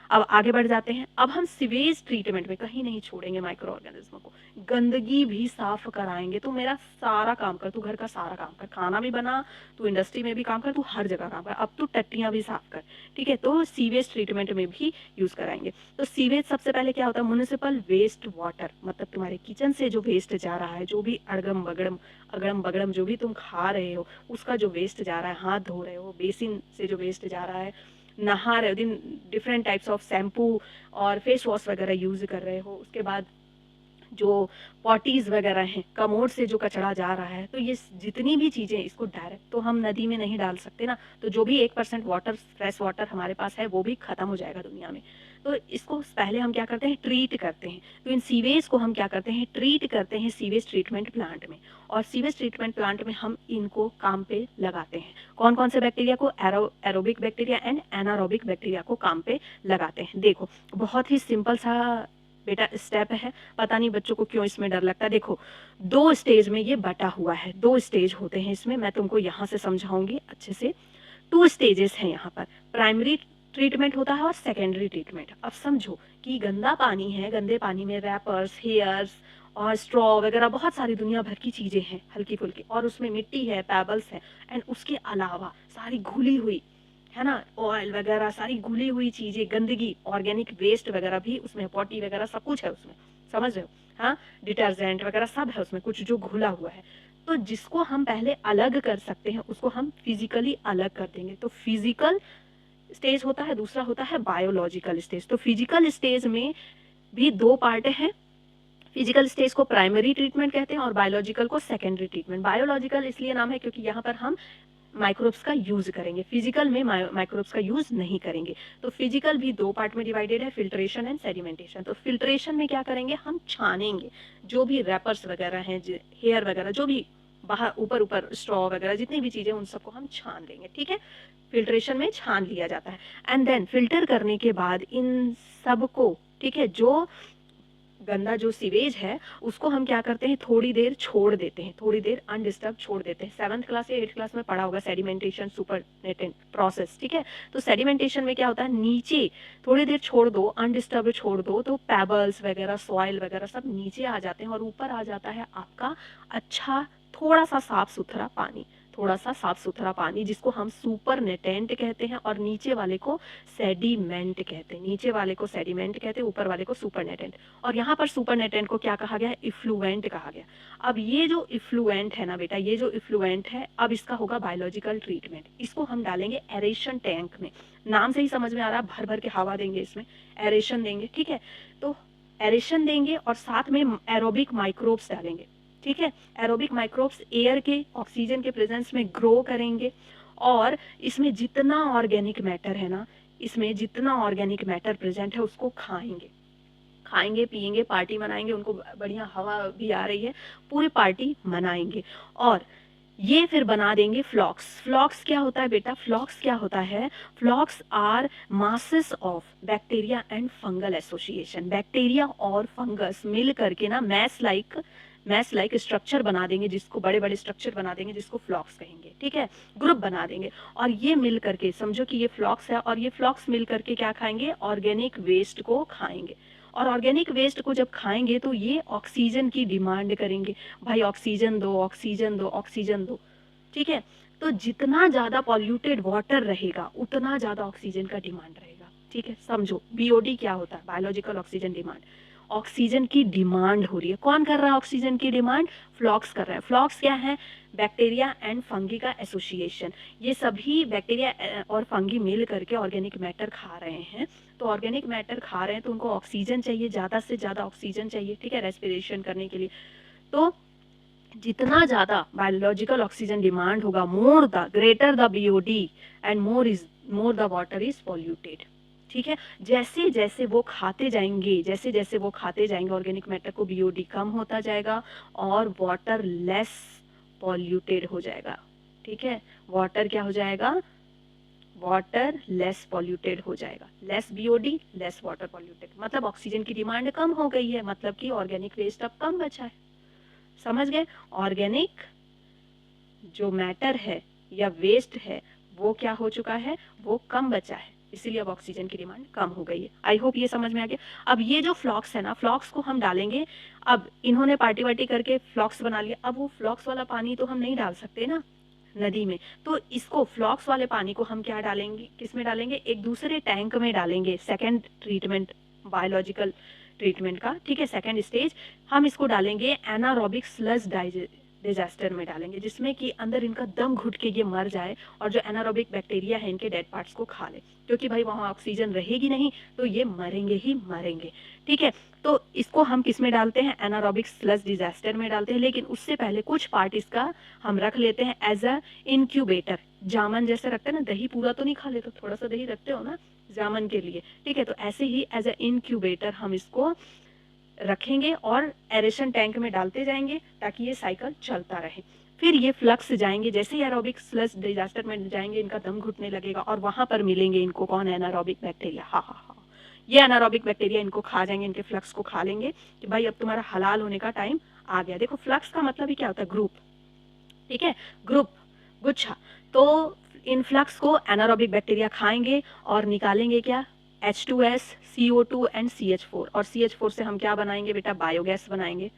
अब आगे बढ़ जाते हैं। अब हम सीवेज ट्रीटमेंट में कहीं नहीं छोड़ेंगे माइक्रो ऑर्गेनिज्म को, गंदगी भी साफ कराएंगे। तू मेरा सारा काम कर, तू घर का सारा काम कर, खाना भी बना, तू इंडस्ट्री में भी काम कर, तू हर जगह काम कर, अब तू टट्टियां भी साफ कर, ठीक है। तो सीवेज ट्रीटमेंट में भी यूज कराएंगे। तो सीवेज सबसे पहले क्या होता है? म्युनिसिपल वेस्ट वाटर, मतलब तुम्हारे किचन से जो वेस्ट जा रहा है, जो भी अगड़म बगड़म जो भी तुम खा रहे हो, उसका जो वेस्ट जा रहा है, हाथ धो रहे हो, बेसिन से जो वेस्ट जा रहा है, नहा रहे हो, डिफरेंट टाइप्स ऑफ शैम्पू और फेस वॉश वगैरह यूज कर रहे हो, उसके बाद जो पॉटीज वगैरह हैं, कमोड से जो कचरा जा रहा है, तो ये जितनी भी चीजें, इसको डायरेक्ट तो हम नदी में नहीं डाल सकते ना, तो जो भी 1% वाटर, फ्रेश वाटर हमारे पास है, वो भी खत्म हो जाएगा दुनिया में। तो इसको पहले हम क्या करते हैं, ट्रीट करते हैं। तो इन सीवेज को हम क्या करते हैं, ट्रीट करते हैं सीवेज ट्रीटमेंट प्लांट में, और सीवेज ट्रीटमेंट प्लांट में हम इनको काम पे लगाते हैं। कौन कौन से बैक्टीरिया को, aerobic bacteria and anaerobic bacteria को काम पे लगाते हैं। देखो बहुत ही सिंपल सा बेटा स्टेप है, पता नहीं बच्चों को क्यों इसमें डर लगता है। देखो 2 स्टेज में ये बटा हुआ है, 2 स्टेज होते हैं इसमें, मैं तुमको यहाँ से समझाऊंगी अच्छे से। 2 स्टेजेस हैं यहाँ पर, प्राइमरी ट्रीटमेंट होता है और सेकेंडरी ट्रीटमेंट। अब समझो कि गंदा पानी है, गंदे पानी में रैपर्स, हेयर्स और स्ट्रॉ वगैरह बहुत सारी दुनिया भर की चीज़ें हैं हल्की फुल्की, और उसमें मिट्टी है, पेबल्स है, एंड उसके अलावा सारी घुली हुई है ना, ऑयल वगैरह, सारी घुली हुई चीज़ें, गंदगी, ऑर्गेनिक वेस्ट वगैरह भी उसमें, पॉटी वगैरह सब कुछ है उसमें, समझ रहे हो, हाँ, डिटर्जेंट वगैरह सब है उसमें, कुछ जो घुला हुआ है। तो जिसको हम पहले अलग कर सकते हैं उसको हम फिजिकली अलग कर देंगे। तो फिजिकल स्टेज होता है, दूसरा होता है बायोलॉजिकल स्टेज। तो फिजिकल स्टेज में भी 2 पार्ट हैं। फिजिकल स्टेज को प्राइमरी ट्रीटमेंट कहते हैं और बायोलॉजिकल को सेकेंडरी ट्रीटमेंट। बायोलॉजिकल इसलिए नाम है क्योंकि यहाँ पर हम माइक्रोब्स का यूज करेंगे, फिजिकल में माइक्रोब्स का यूज नहीं करेंगे। तो फिजिकल भी 2 पार्ट में डिवाइडेड है, फिल्ट्रेशन एंड सेडिमेंटेशन। तो फिल्ट्रेशन में क्या करेंगे, हम छानेंगे जो भी रैपर्स वगैरह हैं, हेयर वगैरह, जो भी बाहर ऊपर ऊपर स्ट्रॉ वगैरह जितनी भी चीजें, उन सबको हम छान लेंगे, ठीक है। फिल्ट्रेशन में छान लिया जाता है, एंड देन फिल्टर करने के बाद इन सबको, ठीक है, जो गंदा जो सीवेज है उसको हम क्या करते हैं, थोड़ी देर छोड़ देते हैं, थोड़ी देर अनडिस्टर्ब छोड़ देते हैं। 7th क्लास या 8th क्लास में पढ़ा होगा सेडिमेंटेशन सुपरनेटेंट प्रोसेस, ठीक है। तो सेडिमेंटेशन में क्या होता है, नीचे थोड़ी देर छोड़ दो, अनडिस्टर्ब छोड़ दो, तो पेबल्स वगैरह, सॉइल वगैरह सब नीचे आ जाते हैं और ऊपर आ जाता है आपका अच्छा थोड़ा सा साफ सुथरा पानी, थोड़ा सा साफ सुथरा पानी, जिसको हम सुपरनेटेंट कहते हैं, और नीचे वाले को सेडिमेंट कहते हैं। नीचे वाले को सेडिमेंट कहते हैं, ऊपर वाले को सुपरनेटेंट। और यहाँ पर सुपरनेटेंट को क्या कहा गया है, इफ्लुएंट कहा गया। अब ये जो इफ्लुएंट है ना बेटा, ये जो इफ्लुएंट है, अब इसका होगा बायोलॉजिकल ट्रीटमेंट। इसको हम डालेंगे एरेशन टैंक में। नाम से ही समझ में आ रहा है, भर भर के हवा देंगे इसमें, एरेशन देंगे, ठीक है। तो एरेशन देंगे और साथ में एरोबिक माइक्रोब्स डालेंगे, ठीक है। एरोबिक माइक्रोब्स एयर के, ऑक्सीजन के प्रेजेंस में ग्रो करेंगे, और इसमें जितना ऑर्गेनिक मैटर है ना, इसमें जितना ऑर्गेनिक मैटर प्रेजेंट है उसको खाएंगे, खाएंगे पिएंगे, पार्टी मनाएंगे। उनको बढ़िया हवा भी आ रही है, पूरी पार्टी मनाएंगे, और ये फिर बना देंगे फ्लॉक्स। फ्लॉक्स क्या होता है बेटा, फ्लॉक्स क्या होता है, flocs are masses of bacteria and fungal association. Bacteria और फंगस मिल करके ना मैस लाइक स्ट्रक्चर बना देंगे, जिसको बड़े बड़े स्ट्रक्चर बना देंगे, जिसको फ्लॉक्स कहेंगे, ठीक है, ग्रुप बना देंगे। और ये मिल करके, समझो कि ये फ्लॉक्स है, और ये फ्लॉक्स मिल करके क्या खाएंगे, ऑर्गेनिक वेस्ट को खाएंगे। और ऑर्गेनिक वेस्ट को जब खाएंगे तो ये ऑक्सीजन की डिमांड करेंगे, भाई ऑक्सीजन दो, ऑक्सीजन दो, ऑक्सीजन दो, ठीक है। तो जितना ज्यादा पॉल्यूटेड वाटर रहेगा उतना ज्यादा ऑक्सीजन का डिमांड रहेगा, ठीक है। समझो बीओडी क्या होता है, बायोलॉजिकल ऑक्सीजन डिमांड। ऑक्सीजन की डिमांड हो रही है, कौन कर रहा है ऑक्सीजन की डिमांड, फ्लॉक्स कर रहा है। फ्लॉक्स क्या है, बैक्टीरिया एंड फंगी का एसोसिएशन। ये सभी बैक्टीरिया और फंगी मिल करके ऑर्गेनिक मैटर खा रहे हैं। तो ऑर्गेनिक मैटर खा रहे हैं तो उनको ऑक्सीजन चाहिए, ज़्यादा से ज़्यादा ऑक्सीजन चाहिए, ठीक है, रेस्पिरेशन करने के लिए। तो जितना ज़्यादा बायोलॉजिकल ऑक्सीजन डिमांड होगा, more the greater the BOD and more the water is polluted, ठीक है। जैसे जैसे वो खाते जाएंगे ऑर्गेनिक मैटर को, बीओडी कम होता जाएगा और वाटर लेस पॉल्यूटेड हो जाएगा, ठीक है। वाटर क्या हो जाएगा, वाटर लेस पॉल्यूटेड हो जाएगा, less BOD less water polluted, मतलब ऑक्सीजन की डिमांड कम हो गई है, मतलब कि ऑर्गेनिक वेस्ट अब कम बचा है। समझ गए, ऑर्गेनिक जो मैटर है या वेस्ट है वो क्या हो चुका है, वो कम बचा है, इसीलिए अब ऑक्सीजन की डिमांड कम हो गई है। आई होप ये समझ में आ गया। अब ये जो फ्लॉक्स है ना, फ्लॉक्स को हम डालेंगे। अब इन्होंने पार्टी वार्टी करके फ्लॉक्स बना लिया, अब वो फ्लॉक्स वाला पानी तो हम नहीं डाल सकते ना नदी में, तो इसको फ्लॉक्स वाले पानी को हम क्या डालेंगे, किस में डालेंगे, एक दूसरे टैंक में डालेंगे, सेकेंड ट्रीटमेंट बायोलॉजिकल ट्रीटमेंट का, ठीक है, सेकेंड स्टेज। हम इसको डालेंगे एनारोबिक स्लज डिजास्टर में डालेंगे, जिसमें कि अंदर इनका दम घुट के ये मर जाए और जो एनारोबिक बैक्टीरिया है इनके डेड पार्ट्स को खा ले, क्योंकि भाई वहाँ ऑक्सीजन रहेगी नहीं तो ये मरेंगे ही मरेंगे, ठीक है। तो इसको हम किस में डालते हैं, एनारोबिक स्लज डिजास्टर में डालते हैं। लेकिन उससे पहले कुछ पार्ट इसका हम रख लेते हैं एज अ इनक्यूबेटर। जामन जैसे रखते हैं ना, दही पूरा तो नहीं खा लेते, थोड़ा सा दही रखते हो ना जामन के लिए, ठीक है। तो ऐसे ही एज अ इनक्यूबेटर हम इसको रखेंगे और एरेशन टैंक में डालते जाएंगे ताकि ये साइकिल चलता रहे। फिर ये फ्लक्स जाएंगे, जैसे ही एरोबिक स्लज डिजास्टर में जाएंगे इनका दम घुटने लगेगा और वहां पर मिलेंगे इनको कौन, एनारोबिक बैक्टीरिया। हाँ, ये एनारोबिक बैक्टीरिया इनको खा जाएंगे, इनके फ्लक्स को खा लेंगे कि भाई अब तुम्हारा हलाल होने का टाइम आ गया। देखो फ्लक्स का मतलब ही क्या होता है, ग्रुप, ठीक है, ग्रुप, गुच्छा। तो इन फ्लक्स को एनारोबिक बैक्टीरिया खाएंगे और निकालेंगे क्या, H2S, CO2 एंड CH4। और CH4 से हम क्या बनाएंगे बेटा, बायोगैस बनाएंगे,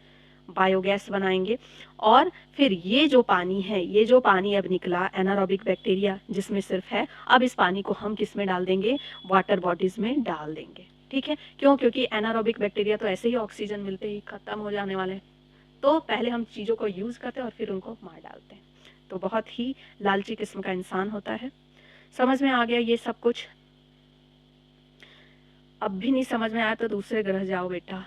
बायोगैस बनाएंगे। और फिर ये जो पानी है, ये जो पानी अब निकला एनारोबिक बैक्टीरिया जिसमें सिर्फ है, अब इस पानी को हम किस में डाल देंगे, वाटर बॉडीज में डाल देंगे, ठीक है। क्यों, क्योंकि एनारोबिक बैक्टीरिया तो ऐसे ही ऑक्सीजन मिलते ही खत्म हो जाने वाले हैं, तो पहले हम चीज़ों को यूज करते हैं और फिर उनको मार डालते हैं। तो बहुत ही लालची किस्म का इंसान होता है। समझ में आ गया ये सब कुछ? अब भी नहीं समझ में आया तो दूसरे ग्रह जाओ बेटा,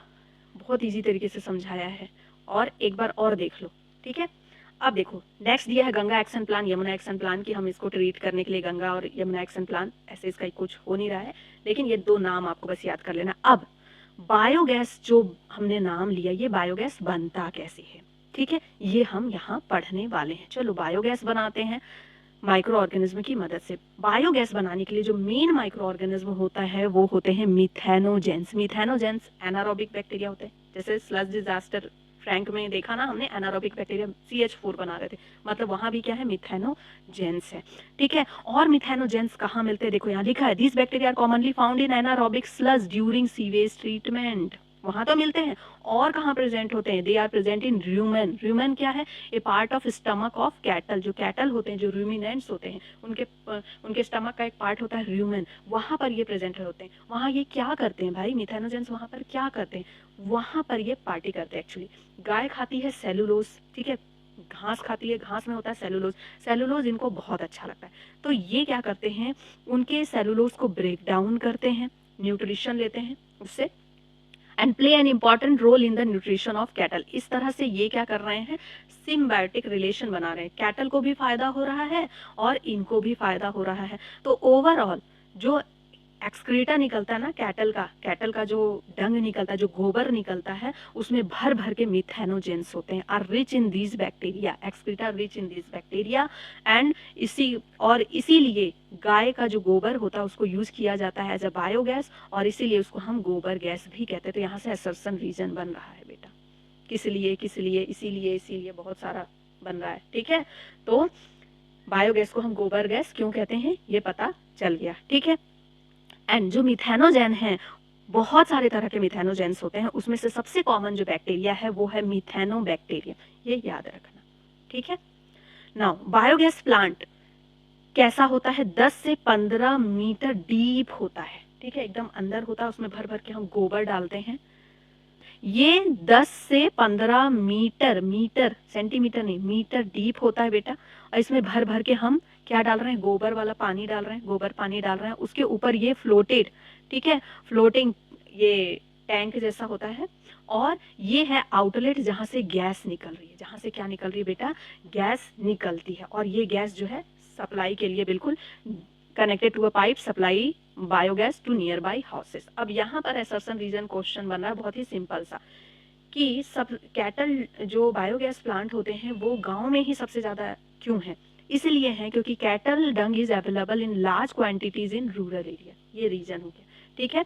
बहुत इजी तरीके से समझाया है, और एक बार और देख लो, ठीक है। अब देखो नेक्स्ट दिया है Ganga action plan, Yamuna action plan की हम इसको ट्रीट करने के लिए गंगा और यमुना एक्शन प्लान, ऐसे इसका कुछ हो नहीं रहा है, लेकिन ये दो नाम आपको बस याद कर लेना। अब बायोगैस जो हमने नाम लिया, ये बायोगैस बनता कैसे है, ठीक है, ये हम यहाँ पढ़ने वाले हैं। चलो बायोगैस बनाते हैं माइक्रो ऑर्गेनिज्म की मदद से। बायोगैस बनाने के लिए जो मेन माइक्रो ऑर्गेनिज्म होता है वो होते हैं मिथेनोजेंस। मिथेनोजेंस एनारोबिक बैक्टीरिया होते हैं, जैसे स्लज डिजास्टर फ्रैंक में देखा ना हमने, एनारोबिक बैक्टीरिया CH4 बना रहे थे, मतलब वहां भी क्या है, मिथेनोजेंस है, ठीक है। और मिथेनोजेंस कहाँ मिलते हैं, देखो यहाँ लिखा है, this bacteria are commonly found in anaerobic sludge during sewage treatment, वहां तो मिलते हैं। और कहाँ प्रेजेंट होते हैं, they are present in rumen. Rumen क्या है, a part of stomach of cattle. जो कैटल होते हैं, जो रूमिनेंट्स होते हैं, उनके स्टमक का एक पार्ट होता है रूमेन, वहां पर ये प्रेजेंट होते हैं। वहां ये क्या करते हैं भाई, मिथेनोजेंस वहां पर क्या करते हैं, वहां पर ये पार्टी करते हैं। एक्चुअली गाय खाती है सेलुलोज, ठीक है, घास खाती है, घास में होता है सेलुलोज, सेलुलोज इनको बहुत अच्छा लगता है, तो ये क्या करते हैं, उनके सेलुलोज को ब्रेक डाउन करते हैं, न्यूट्रिशन लेते हैं उससे, and play an important role in the nutrition of cattle. इस तरह से ये क्या कर रहे हैं, सिम्बायोटिक रिलेशन बना रहे हैं, कैटल को भी फायदा हो रहा है और इनको भी फायदा हो रहा है। तो ओवरऑल जो एक्सक्रीटा निकलता है ना कैटल का जो डंग निकलता है, जो गोबर निकलता है, उसमें भर भर के मिथेनोजेंस होते हैं, are rich in these bacteria, excreta rich in these bacteria. And इसीलिए गाय का जो गोबर होता है उसको यूज किया जाता है एज अ बायोगैस, और इसीलिए उसको हम गोबर गैस भी कहते हैं। तो यहाँ से असर्सन रीजन बन रहा है बेटा, किस लिए, इसीलिए बहुत सारा बन रहा है, ठीक है। तो बायोगैस को हम गोबर गैस क्यों कहते हैं ये पता चल गया, ठीक है। एंड जो मिथेनोजेन है, बहुत सारे तरह के मिथेनोजेंस होते हैं, उसमें से सबसे कॉमन जो बैक्टीरिया है वो है मिथेनोबैक्टीरिया, ये याद रखना, ठीक है। नाउ बायोगैस प्लांट कैसा होता है, 10 से 15 मीटर डीप होता है, ठीक है, एकदम अंदर होता है, उसमें भर भर के हम गोबर डालते हैं। ये 10 से 15 मीटर सेंटीमीटर नहीं, मीटर डीप होता है बेटा, और इसमें भर भर के हम क्या डाल रहे हैं, गोबर वाला पानी डाल रहे हैं, गोबर पानी डाल रहे हैं। उसके ऊपर ये फ्लोटेड, ठीक है, फ्लोटिंग ये टैंक जैसा होता है, और ये है आउटलेट जहां से गैस निकल रही है, जहां से क्या निकल रही है बेटा, गैस निकलती है, और ये गैस जो है सप्लाई के लिए बिल्कुल connected to a pipe supply biogas to nearby houses. अब यहाँ पर असर्शन रीजन क्वेश्चन बन रहा है बहुत ही सिंपल सा, कि सब कैटल जो बायोगैस प्लांट होते हैं वो गांव में ही सबसे ज्यादा क्यों है, इसलिए है क्योंकि cattle dung is available in large quantities in rural area, ये रीजन हो गया, ठीक है,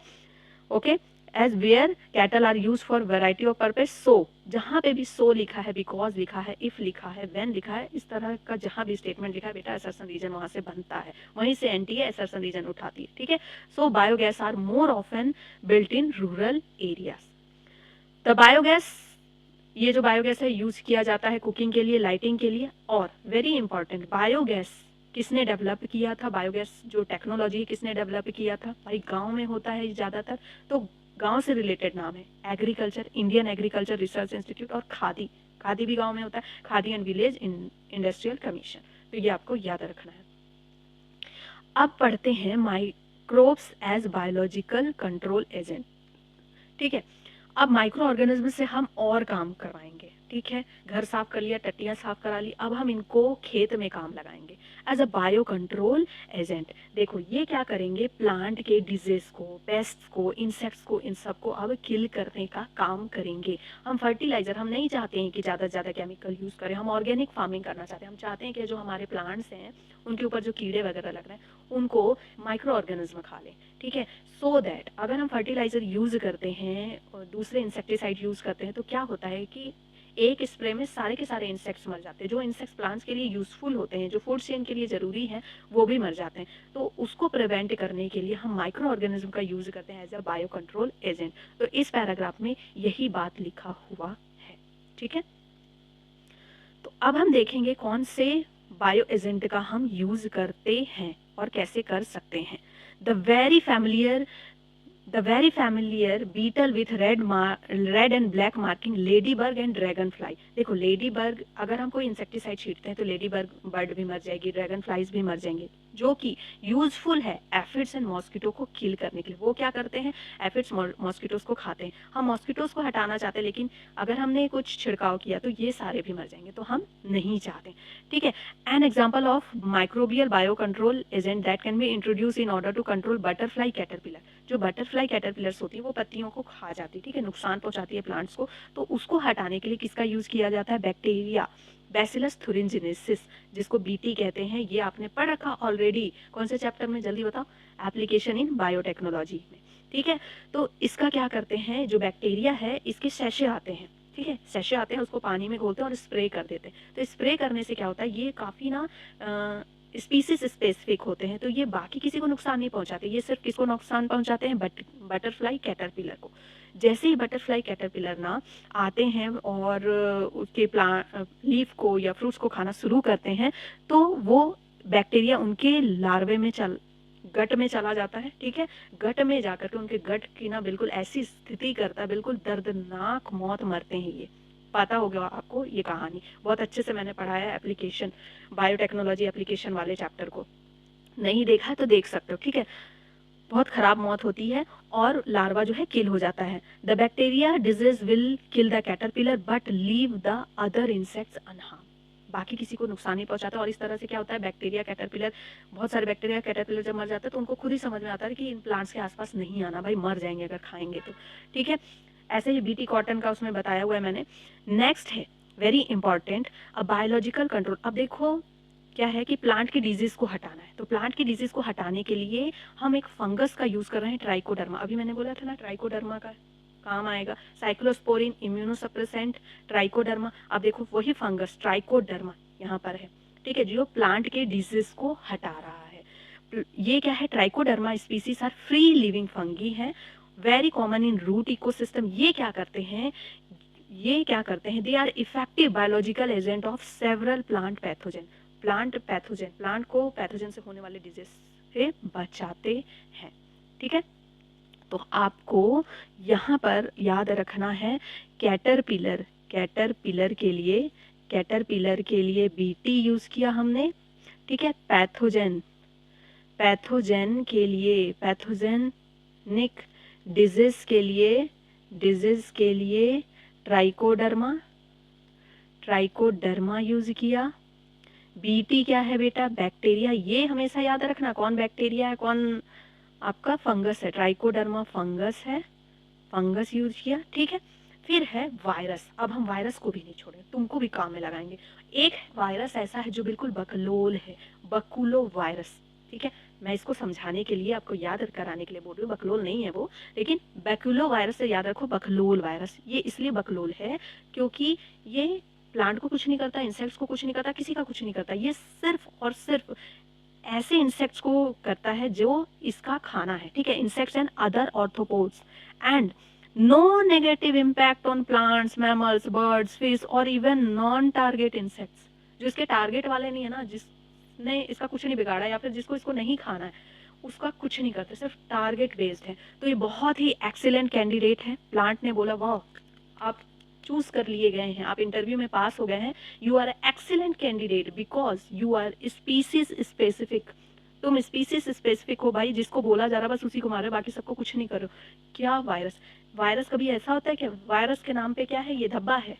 okay. As where cattle are use for variety of purpose, so जहां पे भी सो लिखा है, बिकॉज लिखा है, इफ लिखा है, व्हेन लिखा है, इस तरह का जहां भी स्टेटमेंट लिखा है बेटा, असर्शन रीजन वहां से बनता है, वहीं से एंटी असर्शन रीजन उठाती है, ठीक है। So biogas are more often built in rural areas. The biogas, ये जो बायोगैस है यूज किया जाता है कुकिंग के लिए, लाइटिंग के लिए, और वेरी इंपॉर्टेंट, बायोगैस किसने डेवलप किया था, बायोगैस जो टेक्नोलॉजी किसने डेवलप किया था, भाई गांव में होता है ज्यादातर, तो गांव से रिलेटेड नाम है agriculture, Indian agriculture research institute, और खादी, खादी भी गांव में होता है, khadi and village industrial commission, तो ये आपको याद रखना है। अब पढ़ते हैं microbes as biological control agent, ठीक है। अब माइक्रो ऑर्गेनिज्म से हम और काम करवाएंगे, ठीक है, घर साफ कर लिया, टट्टियाँ साफ करा ली, अब हम इनको खेत में काम लगाएंगे as a bio control agent. देखो ये क्या करेंगे, प्लांट के डिजीज को, पेस्ट्स को, इंसेक्ट्स को, इन सब को अब किल करने का काम करेंगे। हम फर्टिलाइजर, हम नहीं चाहते हैं कि ज़्यादा से ज़्यादा केमिकल यूज़ करें, हम ऑर्गेनिक फार्मिंग करना चाहते हैं। हम चाहते हैं कि जो हमारे प्लांट्स हैं उनके ऊपर जो कीड़े वगैरह लग रहे हैं उनको माइक्रो ऑर्गेनिज्म खा लें, ठीक है। सो दैट अगर हम फर्टिलाइजर यूज़ करते हैं और दूसरे इंसेक्टिसाइड यूज़ करते हैं तो क्या होता है कि एक स्प्रे में सारे के सारे इंसेक्ट्स मर जाते हैं। जो इंसेक्ट्स प्लांट्स के लिए यूज़फुल होते हैं, जो फूड चेन के लिए ज़रूरी हैं, वो भी मर जाते हैं। तो उसको प्रिवेंट करने के लिए हम माइक्रो ऑर्गेनिज्म का यूज़ करते हैं as a bio control agent. तो इस पैराग्राफ में यही बात लिखा हुआ है, ठीक है। तो अब हम देखेंगे कौन से बायो एजेंट का हम यूज़ करते हैं और कैसे कर सकते हैं। The very familiar beetle with red and black marking, ladybird and dragonfly. देखो लेडी बर्ग, अगर हम कोई इंसेक्टिसाइड छींटते हैं तो लेडी बर्ड भी मर जाएगी, ड्रैगन फ्लाइज भी मर जाएंगे, जो कि यूजफुल है एफिड्स एंड मॉस्किटो को किल करने के लिए। वो क्या करते हैं, एफिड्स मॉस्किटोज को खाते हैं। हम मॉस्किटोज को हटाना चाहते हैं, लेकिन अगर हमने कुछ छिड़काव किया तो ये सारे भी मर जाएंगे, तो हम नहीं चाहते, ठीक है। An example of microbial bio control agent that can be introduce in order to control butterfly caterpillar. जो बटरफ्लाई कैटरपिलर्स होती है वो पत्तियों को खा जाती है, ठीक है, नुकसान पहुंचाती है प्लांट्स को। तो उसको हटाने के लिए किसका यूज किया जाता है, बैक्टीरिया बैसिलस थुरिनजेनेसिस, जिसको बीटी कहते हैं। ये आपने पढ़ रखा ऑलरेडी, कौन से चैप्टर में, जल्दी बताओ, एप्लीकेशन इन बायोटेक्नोलॉजी में, ठीक है। तो इसका क्या करते हैं, जो बैक्टीरिया है इसके सैशे आते हैं, ठीक है, सैशे आते हैं, उसको पानी में घोलते हैं और स्प्रे कर देते हैं। तो स्प्रे करने से क्या होता है, ये काफ़ी ना स्पीसीज स्पेसिफिक होते हैं, तो ये बाकी किसी को नुकसान नहीं पहुंचाते। ये सिर्फ किसको नुकसान पहुंचाते हैं, बटरफ्लाई कैटरपिलर को। जैसे ही बटरफ्लाई कैटरपिलर ना आते हैं और उसके लीफ को या फ्रूट्स को खाना शुरू करते हैं, तो वो बैक्टीरिया उनके लार्वे में गट में चला जाता है, ठीक है। गट में जाकर के उनके गट की ना बिल्कुल ऐसी स्थिति करता है, बिल्कुल दर्दनाक मौत मरते हैं। ये पता होगा आपको, ये कहानी बहुत अच्छे से मैंने पढ़ाया है एप्लीकेशन, बायोटेक्नोलॉजी एप्लीकेशन वाले चैप्टर को। नहीं देखा तो देख सकते हो, ठीक है। बहुत खराब मौत होती है और लार्वा जो है किल हो जाता है। The bacteria disease will kill the caterpillar but leave the other insects unharm. बाकी किसी को नुकसान नहीं पहुंचाता। और इस तरह से क्या होता है, बैक्टीरिया कैटरपिलर, बहुत सारे बैक्टीरिया कैटरपिलर जब मर जाते हैं तो उनको खुद ही समझ में आता है कि इन प्लांट्स के आसपास नहीं आना, भाई मर जाएंगे अगर खाएंगे तो, ठीक है। ऐसे ही बीटी कॉटन का उसमें बताया हुआ है मैंने। नेक्स्ट है very important, a biological control. अब देखो क्या है कि प्लांट की डिजीज को हटाना है, तो प्लांट की डिजीज को हटाने के लिए हम एक फंगस का यूज कर रहे हैं, ट्राइकोडर्मा। अभी मैंने बोला था ना ट्राइकोडर्मा का काम आएगा, साइक्लोस्पोरिन इम्यूनोसप्रेसेंट, ट्राइकोडर्मा। अब देखो वही फंगस ट्राइकोडर्मा यहाँ पर है, ठीक है, जो प्लांट के डिजीज को हटा रहा है। ये क्या है, Trichoderma species are free living fungi है, very common in root ecosystem. ये क्या करते हैं, they are effective biological agent of several plant pathogen. Plant को पैथोजन से होने वाले डिजीज से बचाते हैं, ठीक है। तो आपको यहाँ पर याद रखना है कैटरपिलर के लिए बीटी यूज किया हमने, ठीक है। पैथोजन के लिए, पैथोजेनिक डिजीज के लिए ट्राइकोडर्मा यूज किया। बीटी क्या है बेटा, बैक्टीरिया। ये हमेशा याद रखना, कौन बैक्टीरिया है, कौन आपका फंगस है, ट्राइकोडर्मा फंगस है, फंगस यूज किया, ठीक है। फिर है वायरस। अब हम वायरस को भी नहीं छोड़ेंगे, तुमको भी काम में लगाएंगे। एक वायरस ऐसा है जो बिल्कुल बकलोल है, बकुलो वायरस, ठीक है। मैं इसको समझाने के लिए, आपको याद कराने के लिए बोल रही हूँ, बकलोल नहीं है वो, लेकिन बैक्यूलो वायरस से याद रखो, बकलोल वायरस। ये इसलिए बकलोल है क्योंकि ये प्लांट को कुछ नहीं करता, इंसेक्ट्स को कुछ नहीं करता, किसी का कुछ नहीं करता। ये सिर्फ और सिर्फ ऐसे इंसेक्ट्स को करता है जो इसका खाना है, ठीक है, insects and other arthropods. And no negative impact on plants, mammals, birds, fish और इवन नॉन टारगेट इंसेक्ट्स। जो इसके टारगेट वाले नहीं है ना, जिसने इसका कुछ नहीं बिगाड़ा या फिर जिसको इसको नहीं खाना है, उसका कुछ नहीं करते, सिर्फ टारगेट बेस्ड है। तो ये बहुत ही एक्सीलेंट कैंडिडेट है। प्लांट ने बोला वाह, आप चूज कर लिए गए हैं, आप इंटरव्यू में पास हो गए हैं, you are excellent candidate because you are species specific. तुम स्पीसीज स्पेसिफिक हो भाई, जिसको बोला जा रहा बस उसी को मारो, बाकी सबको कुछ नहीं करो। क्या वायरस, वायरस कभी ऐसा होता है कि वायरस के नाम पे क्या है, ये धब्बा है,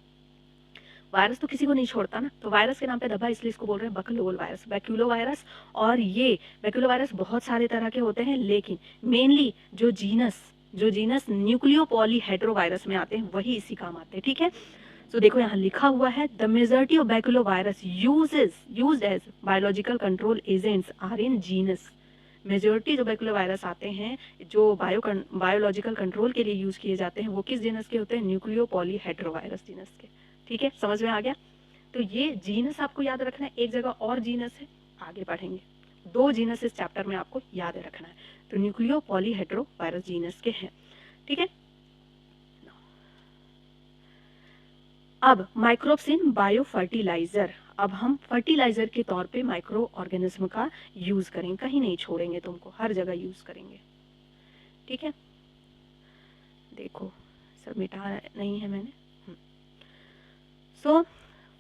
वायरस तो किसी को नहीं छोड़ता ना, तो वायरस के नाम पे धब्बा, इसलिए इसको बोल रहे हैं बकलोल वायरस, बैक्यूलो वायरस। और ये बैक्यूलो वायरस बहुत सारे तरह के होते हैं, लेकिन मेनली जो जीनस न्यूक्लियो पॉलीहेड्रोवायरस में आते हैं वही इसी काम आते हैं, ठीक है। तो देखो यहाँ लिखा हुआ है, the majority of baculovirus used as biological control agents are in genus. Majority जो बैक्यूलो वायरस आते हैं जो बायोलॉजिकल कंट्रोल के लिए यूज किए जाते हैं वो किस जीनस के होते हैं, न्यूक्लियो पॉलीहेड्रोवायरस जीनस के, ठीक है, समझ में आ गया। तो ये जीनस आपको याद रखना है, एक जगह और जीनस है, आगे पढ़ेंगे, 2 जीनस इस चैप्टर में आपको याद रखना है। तो न्यूक्लियो पॉलीहेड्रोवायरस जीनस के हैं, ठीक है। अब माइक्रोब्स इन बायो फर्टिलाइजर, अब हम फर्टिलाइजर के तौर पे माइक्रो ऑर्गेनिज्म का यूज करेंगे, कहीं नहीं छोड़ेंगे तुमको, हर जगह यूज करेंगे, ठीक है। देखो सब मिटा नहीं है मैंने। सो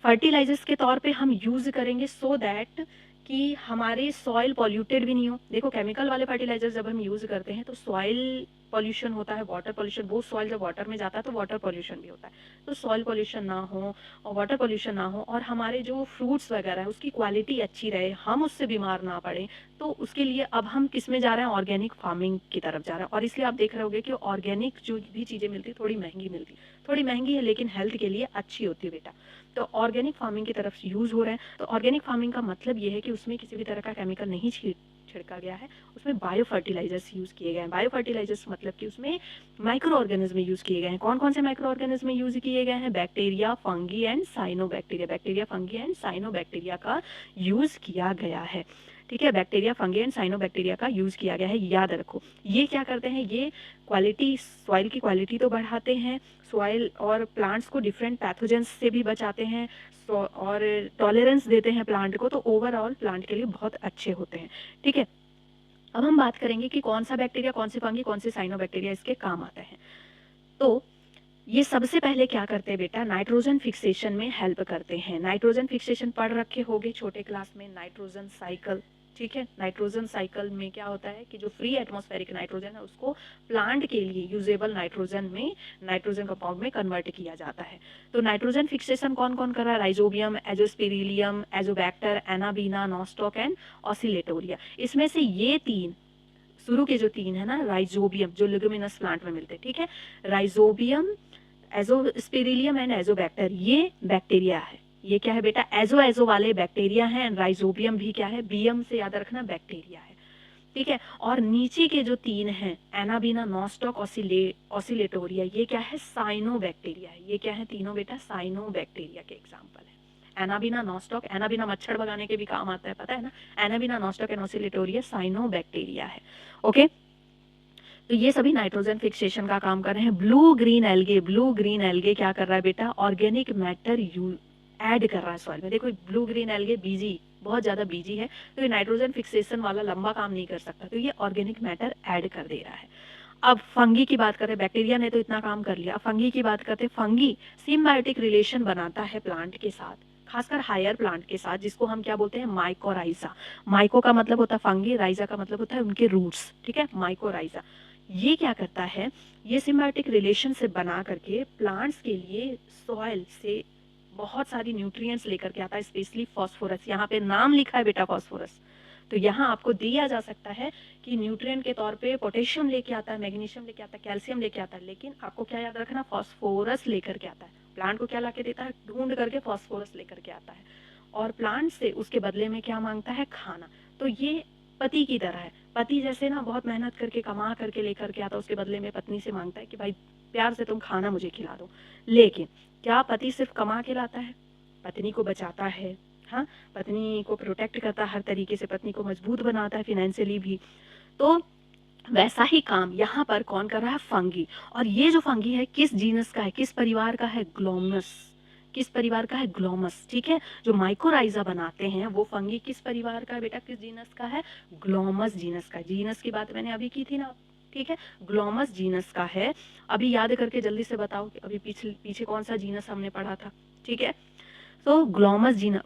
फर्टिलाइजर्स के तौर पे हम यूज करेंगे सो दैट कि हमारे सॉइल पॉल्यूटेड भी नहीं हो। देखो केमिकल वाले फर्टिलाइजर जब हम यूज करते हैं तो सॉइल पॉल्यूशन होता है, वाटर पॉल्यूशन, वो सॉइल जब वाटर में जाता है तो वाटर पॉल्यूशन भी होता है। तो सॉइल पॉल्यूशन ना हो और वाटर पॉल्यूशन ना हो और हमारे जो फ्रूट्स वगैरह है उसकी क्वालिटी अच्छी रहे, हम उससे बीमार ना पड़े, तो उसके लिए अब हम किस में जा रहे हैं, ऑर्गेनिक फार्मिंग की तरफ जा रहे हैं। और इसलिए आप देख रहे होंगे कि ऑर्गेनिक जो भी चीज़ें मिलती थोड़ी महंगी मिलती, थोड़ी महंगी है लेकिन हेल्थ के लिए अच्छी होती है बेटा। तो ऑर्गेनिक फार्मिंग की तरफ यूज हो रहे हैं। तो ऑर्गेनिक फार्मिंग का मतलब ये है कि उसमें किसी भी तरह का केमिकल नहीं छिड़का गया है, उसमें बायो फर्टिलाइजर्स यूज किए गए हैं। बायो फर्टिलाइजर्स मतलब कि उसमें माइक्रो ऑर्गेनिज्म यूज किए गए हैं। कौन कौन से माइक्रो ऑर्गेनिज्म यूज किए गए हैं, bacteria, fungi and cyanobacteria, bacteria, fungi and cyanobacteria का यूज किया गया है, ठीक है। बैक्टीरिया, फंगी एंड साइनोबैक्टीरिया का यूज किया गया है, याद रखो। ये क्या करते हैं, ये क्वालिटी, सॉइल की क्वालिटी तो बढ़ाते हैं, सॉइल और प्लांट्स को डिफरेंट पैथोजेंस से भी बचाते हैं और टॉलरेंस देते हैं प्लांट को, तो ओवरऑल प्लांट के लिए बहुत अच्छे होते हैं, ठीक है। अब हम बात करेंगे कि कौन सा बैक्टीरिया, कौन से फंगी, कौन से साइनोबैक्टीरिया इसके काम आते हैं। तो ये सबसे पहले क्या करते हैं बेटा, नाइट्रोजन फिक्सेशन में हेल्प करते हैं। नाइट्रोजन फिक्सेशन पढ़ रखे होगे छोटे क्लास में, नाइट्रोजन साइकिल, ठीक है। नाइट्रोजन साइकिल में क्या होता है कि जो फ्री एटमॉस्फेरिक नाइट्रोजन है उसको प्लांट के लिए यूजेबल नाइट्रोजन में, नाइट्रोजन कंपाउंड में कन्वर्ट किया जाता है। तो नाइट्रोजन फिक्सेशन कौन कौन कर रहा है, rhizobium, azospirillum, azotobacter, anabaena, nostoc and oscillatoria. इसमें से ये 3 शुरू के जो 3 है ना, राइजोबियम जो लिग्यूमिनस प्लांट में मिलते हैं, ठीक है, राइजोबियम, एजोस्पिरिलियम एंड एजोबैक्टर, ये बैक्टीरिया है। ये क्या है बेटा, एजो वाले बैक्टीरिया हैं। राइजोबियम भी क्या है, बीएम से याद रखना, बैक्टीरिया है, ठीक है। और नीचे के जो 3 हैं, एनाबीना, नॉस्टॉक, ऑसिलेटोरिया, ये क्या है, साइनोबैक्टीरिया है। ये क्या है तीनों बेटा, साइनोबैक्टीरिया के एग्जाम्पल है। एनाबीना, नॉस्टॉक, एनाबीना मच्छर भगाने के भी काम आता है, पता है ना, anabaena, nostoc and Oscillatoria cyanobacteria है, ओके। तो ये सभी नाइट्रोजन फिक्सेशन का काम कर रहे हैं। ब्लू ग्रीन एल्गे क्या कर रहा है बेटा, ऑर्गेनिक मैटर ऐड कर रहा है सॉइल में। देखो ब्लू ग्रीन एल्गे बीजी, बहुत ज्यादा बीजी है, तो ये नाइट्रोजन फिक्सेशन वाला लंबा काम नहीं कर सकता, तो ये ऑर्गेनिक मैटर ऐड कर दे रहा है। अब फंगी की बात करें, बैक्टीरिया ने तो इतना काम कर लिया, अब फंगी की बात करते हैं। फंगी सिम्बायोटिक रिलेशन बनाता है प्लांट के साथ, खासकर हायर प्लांट के साथ, जिसको हम क्या बोलते हैं, माइकोराइजा। माइको का मतलब होता है फंगी, राइजा का मतलब होता है उनके रूट्स, ठीक है, माइकोराइजा। ये क्या करता है, ये सिम्बायोटिक रिलेशन से बना करके प्लांट्स के लिए सॉइल से बहुत सारी न्यूट्रिएंट्स लेकर के आता है, स्पेशली फास्फोरस। यहाँ पे नाम लिखा है बेटा फास्फोरस, तो यहाँ आपको दिया जा सकता है कि न्यूट्रिएंट के तौर पे पोटेशियम लेके आता है, मैग्नीशियम लेके आता है, कैल्शियम लेके आता है, लेकिन आपको क्या याद रखना, फास्फोरस लेकर के आता है। प्लांट को क्या लाके देता है, ढूंढ करके फास्फोरस लेकर के आता है, और प्लांट से उसके बदले में क्या मांगता है, खाना। तो ये पति की तरह है, पति जैसे ना बहुत मेहनत करके कमा करके लेकर के आता है, उसके बदले में पत्नी से मांगता है कि भाई प्यार से तुम खाना मुझे खिला दो। लेकिन क्या पति सिर्फ कमा के लाता है, पत्नी को बचाता है, हाँ, पत्नी को प्रोटेक्ट करता है हर तरीके से, पत्नी को मजबूत बनाता है फिनेंशियली भी। तो वैसा ही काम यहाँ पर कौन कर रहा है, फंगी। और ये जो फंगी है किस जीनस का है, किस परिवार का है, ग्लोमस। किस परिवार का है, ग्लोमस, ठीक है। जो माइकोराइजा बनाते हैं वो फंगी किस परिवार का है बेटा, किस जीनस का है, ग्लोमस जीनस का। जीनस की बात मैंने अभी की थी ना, ठीक है, ग्लोमस जीनस का है। अभी याद करके जल्दी से बताओ कि अभी पीछे कौन सा जीनस हमने पढ़ा था, ठीक है। तो ग्लोमस जीनस,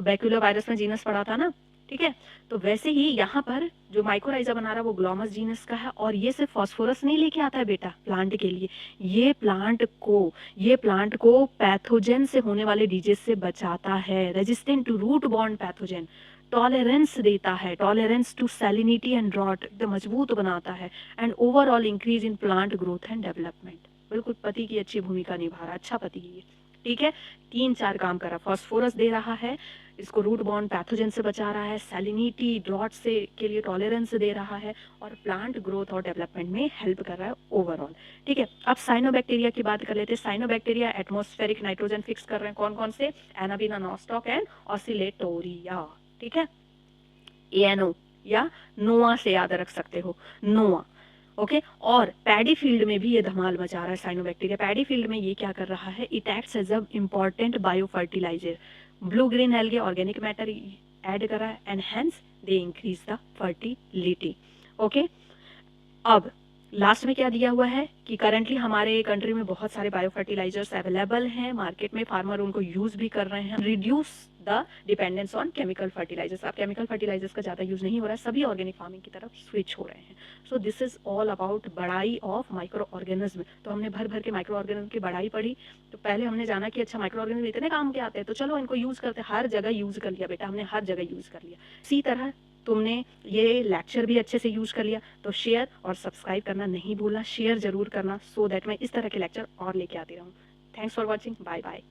बैक्यूलोवायरस में जीनस पढ़ा था ना, ठीक है। तो वैसे ही यहाँ पर जो माइकोराइजा बना रहा है वो ग्लोमस जीनस का है, और ये सिर्फ फास्फोरस नहीं लेके आता है बेटा प्लांट के लिए, ये प्लांट को पैथोजन से होने वाले डिजीज से बचाता है, resistant to root borne pathogen, tolerance देता है, tolerance to salinity and drought एकदम मजबूत बनाता है, and overall increase in plant growth and development. बिल्कुल पति की अच्छी भूमिका निभा रहा है, अच्छा पति है ये। ठीक है, 3-4 काम कर रहा है, फास्फोरस दे रहा है, इसको रूट बॉर्न पैथोजन से बचा रहा है, सैलिनिटी ड्रॉट से के लिए टॉलरेंस दे रहा है, और प्लांट ग्रोथ और डेवलपमेंट में हेल्प कर रहा है ओवरऑल। ठीक है, अब साइनोबैक्टीरिया की बात कर लेते हैं। साइनोबैक्टीरिया एटमॉस्फेरिक नाइट्रोजन फिक्स कर रहे हैं, कौन कौन से, एनाबिना नॉस्टॉक एंड ऑसिलेटोरिया। ठीक है, एएनओ या नोआ से याद रख सकते हो, नोआ। ओके, और पैडी फील्ड में भी ये धमाल मचा रहा है साइनोबैक्टीरिया। पैडी फील्ड में ये क्या कर रहा है, it acts as a important bio fertilizer, blue green algae organic matter add कर रहा है, and hence they increase the fertility. Okay, अब लास्ट में क्या दिया हुआ है कि करंटली हमारे कंट्री में बहुत सारे बायो फर्टिलाइजर्स अवेलेबल हैं मार्केट में, फार्मर उनको यूज भी कर रहे हैं, reduce the dependence on chemical fertilizers. अब केमिकल फर्टिलाइजर्स का ज़्यादा यूज नहीं हो रहा है, सभी ऑर्गेनिक फार्मिंग की तरफ स्विच हो रहे हैं। So this is all about बढ़ाई ऑफ माइक्रो ऑर्गेनिज्म। तो हमने भर भर के माइक्रो ऑर्गेनिज्म की बढ़ाई पढ़ी। तो पहले हमने जाना कि अच्छा माइक्रो ऑर्गेनिज्म इतने काम के आते हैं, तो चलो इनको यूज करते हैं। हर जगह यूज कर लिया बेटा हमने, हर जगह यूज कर लिया। इसी तरह तुमने ये लेक्चर भी अच्छे से यूज कर लिया, तो शेयर और सब्सक्राइब करना नहीं भूलना, शेयर जरूर करना, सो दैट मैं इस तरह के लेक्चर और लेके आती रहूँ। Thanks for watching, bye bye.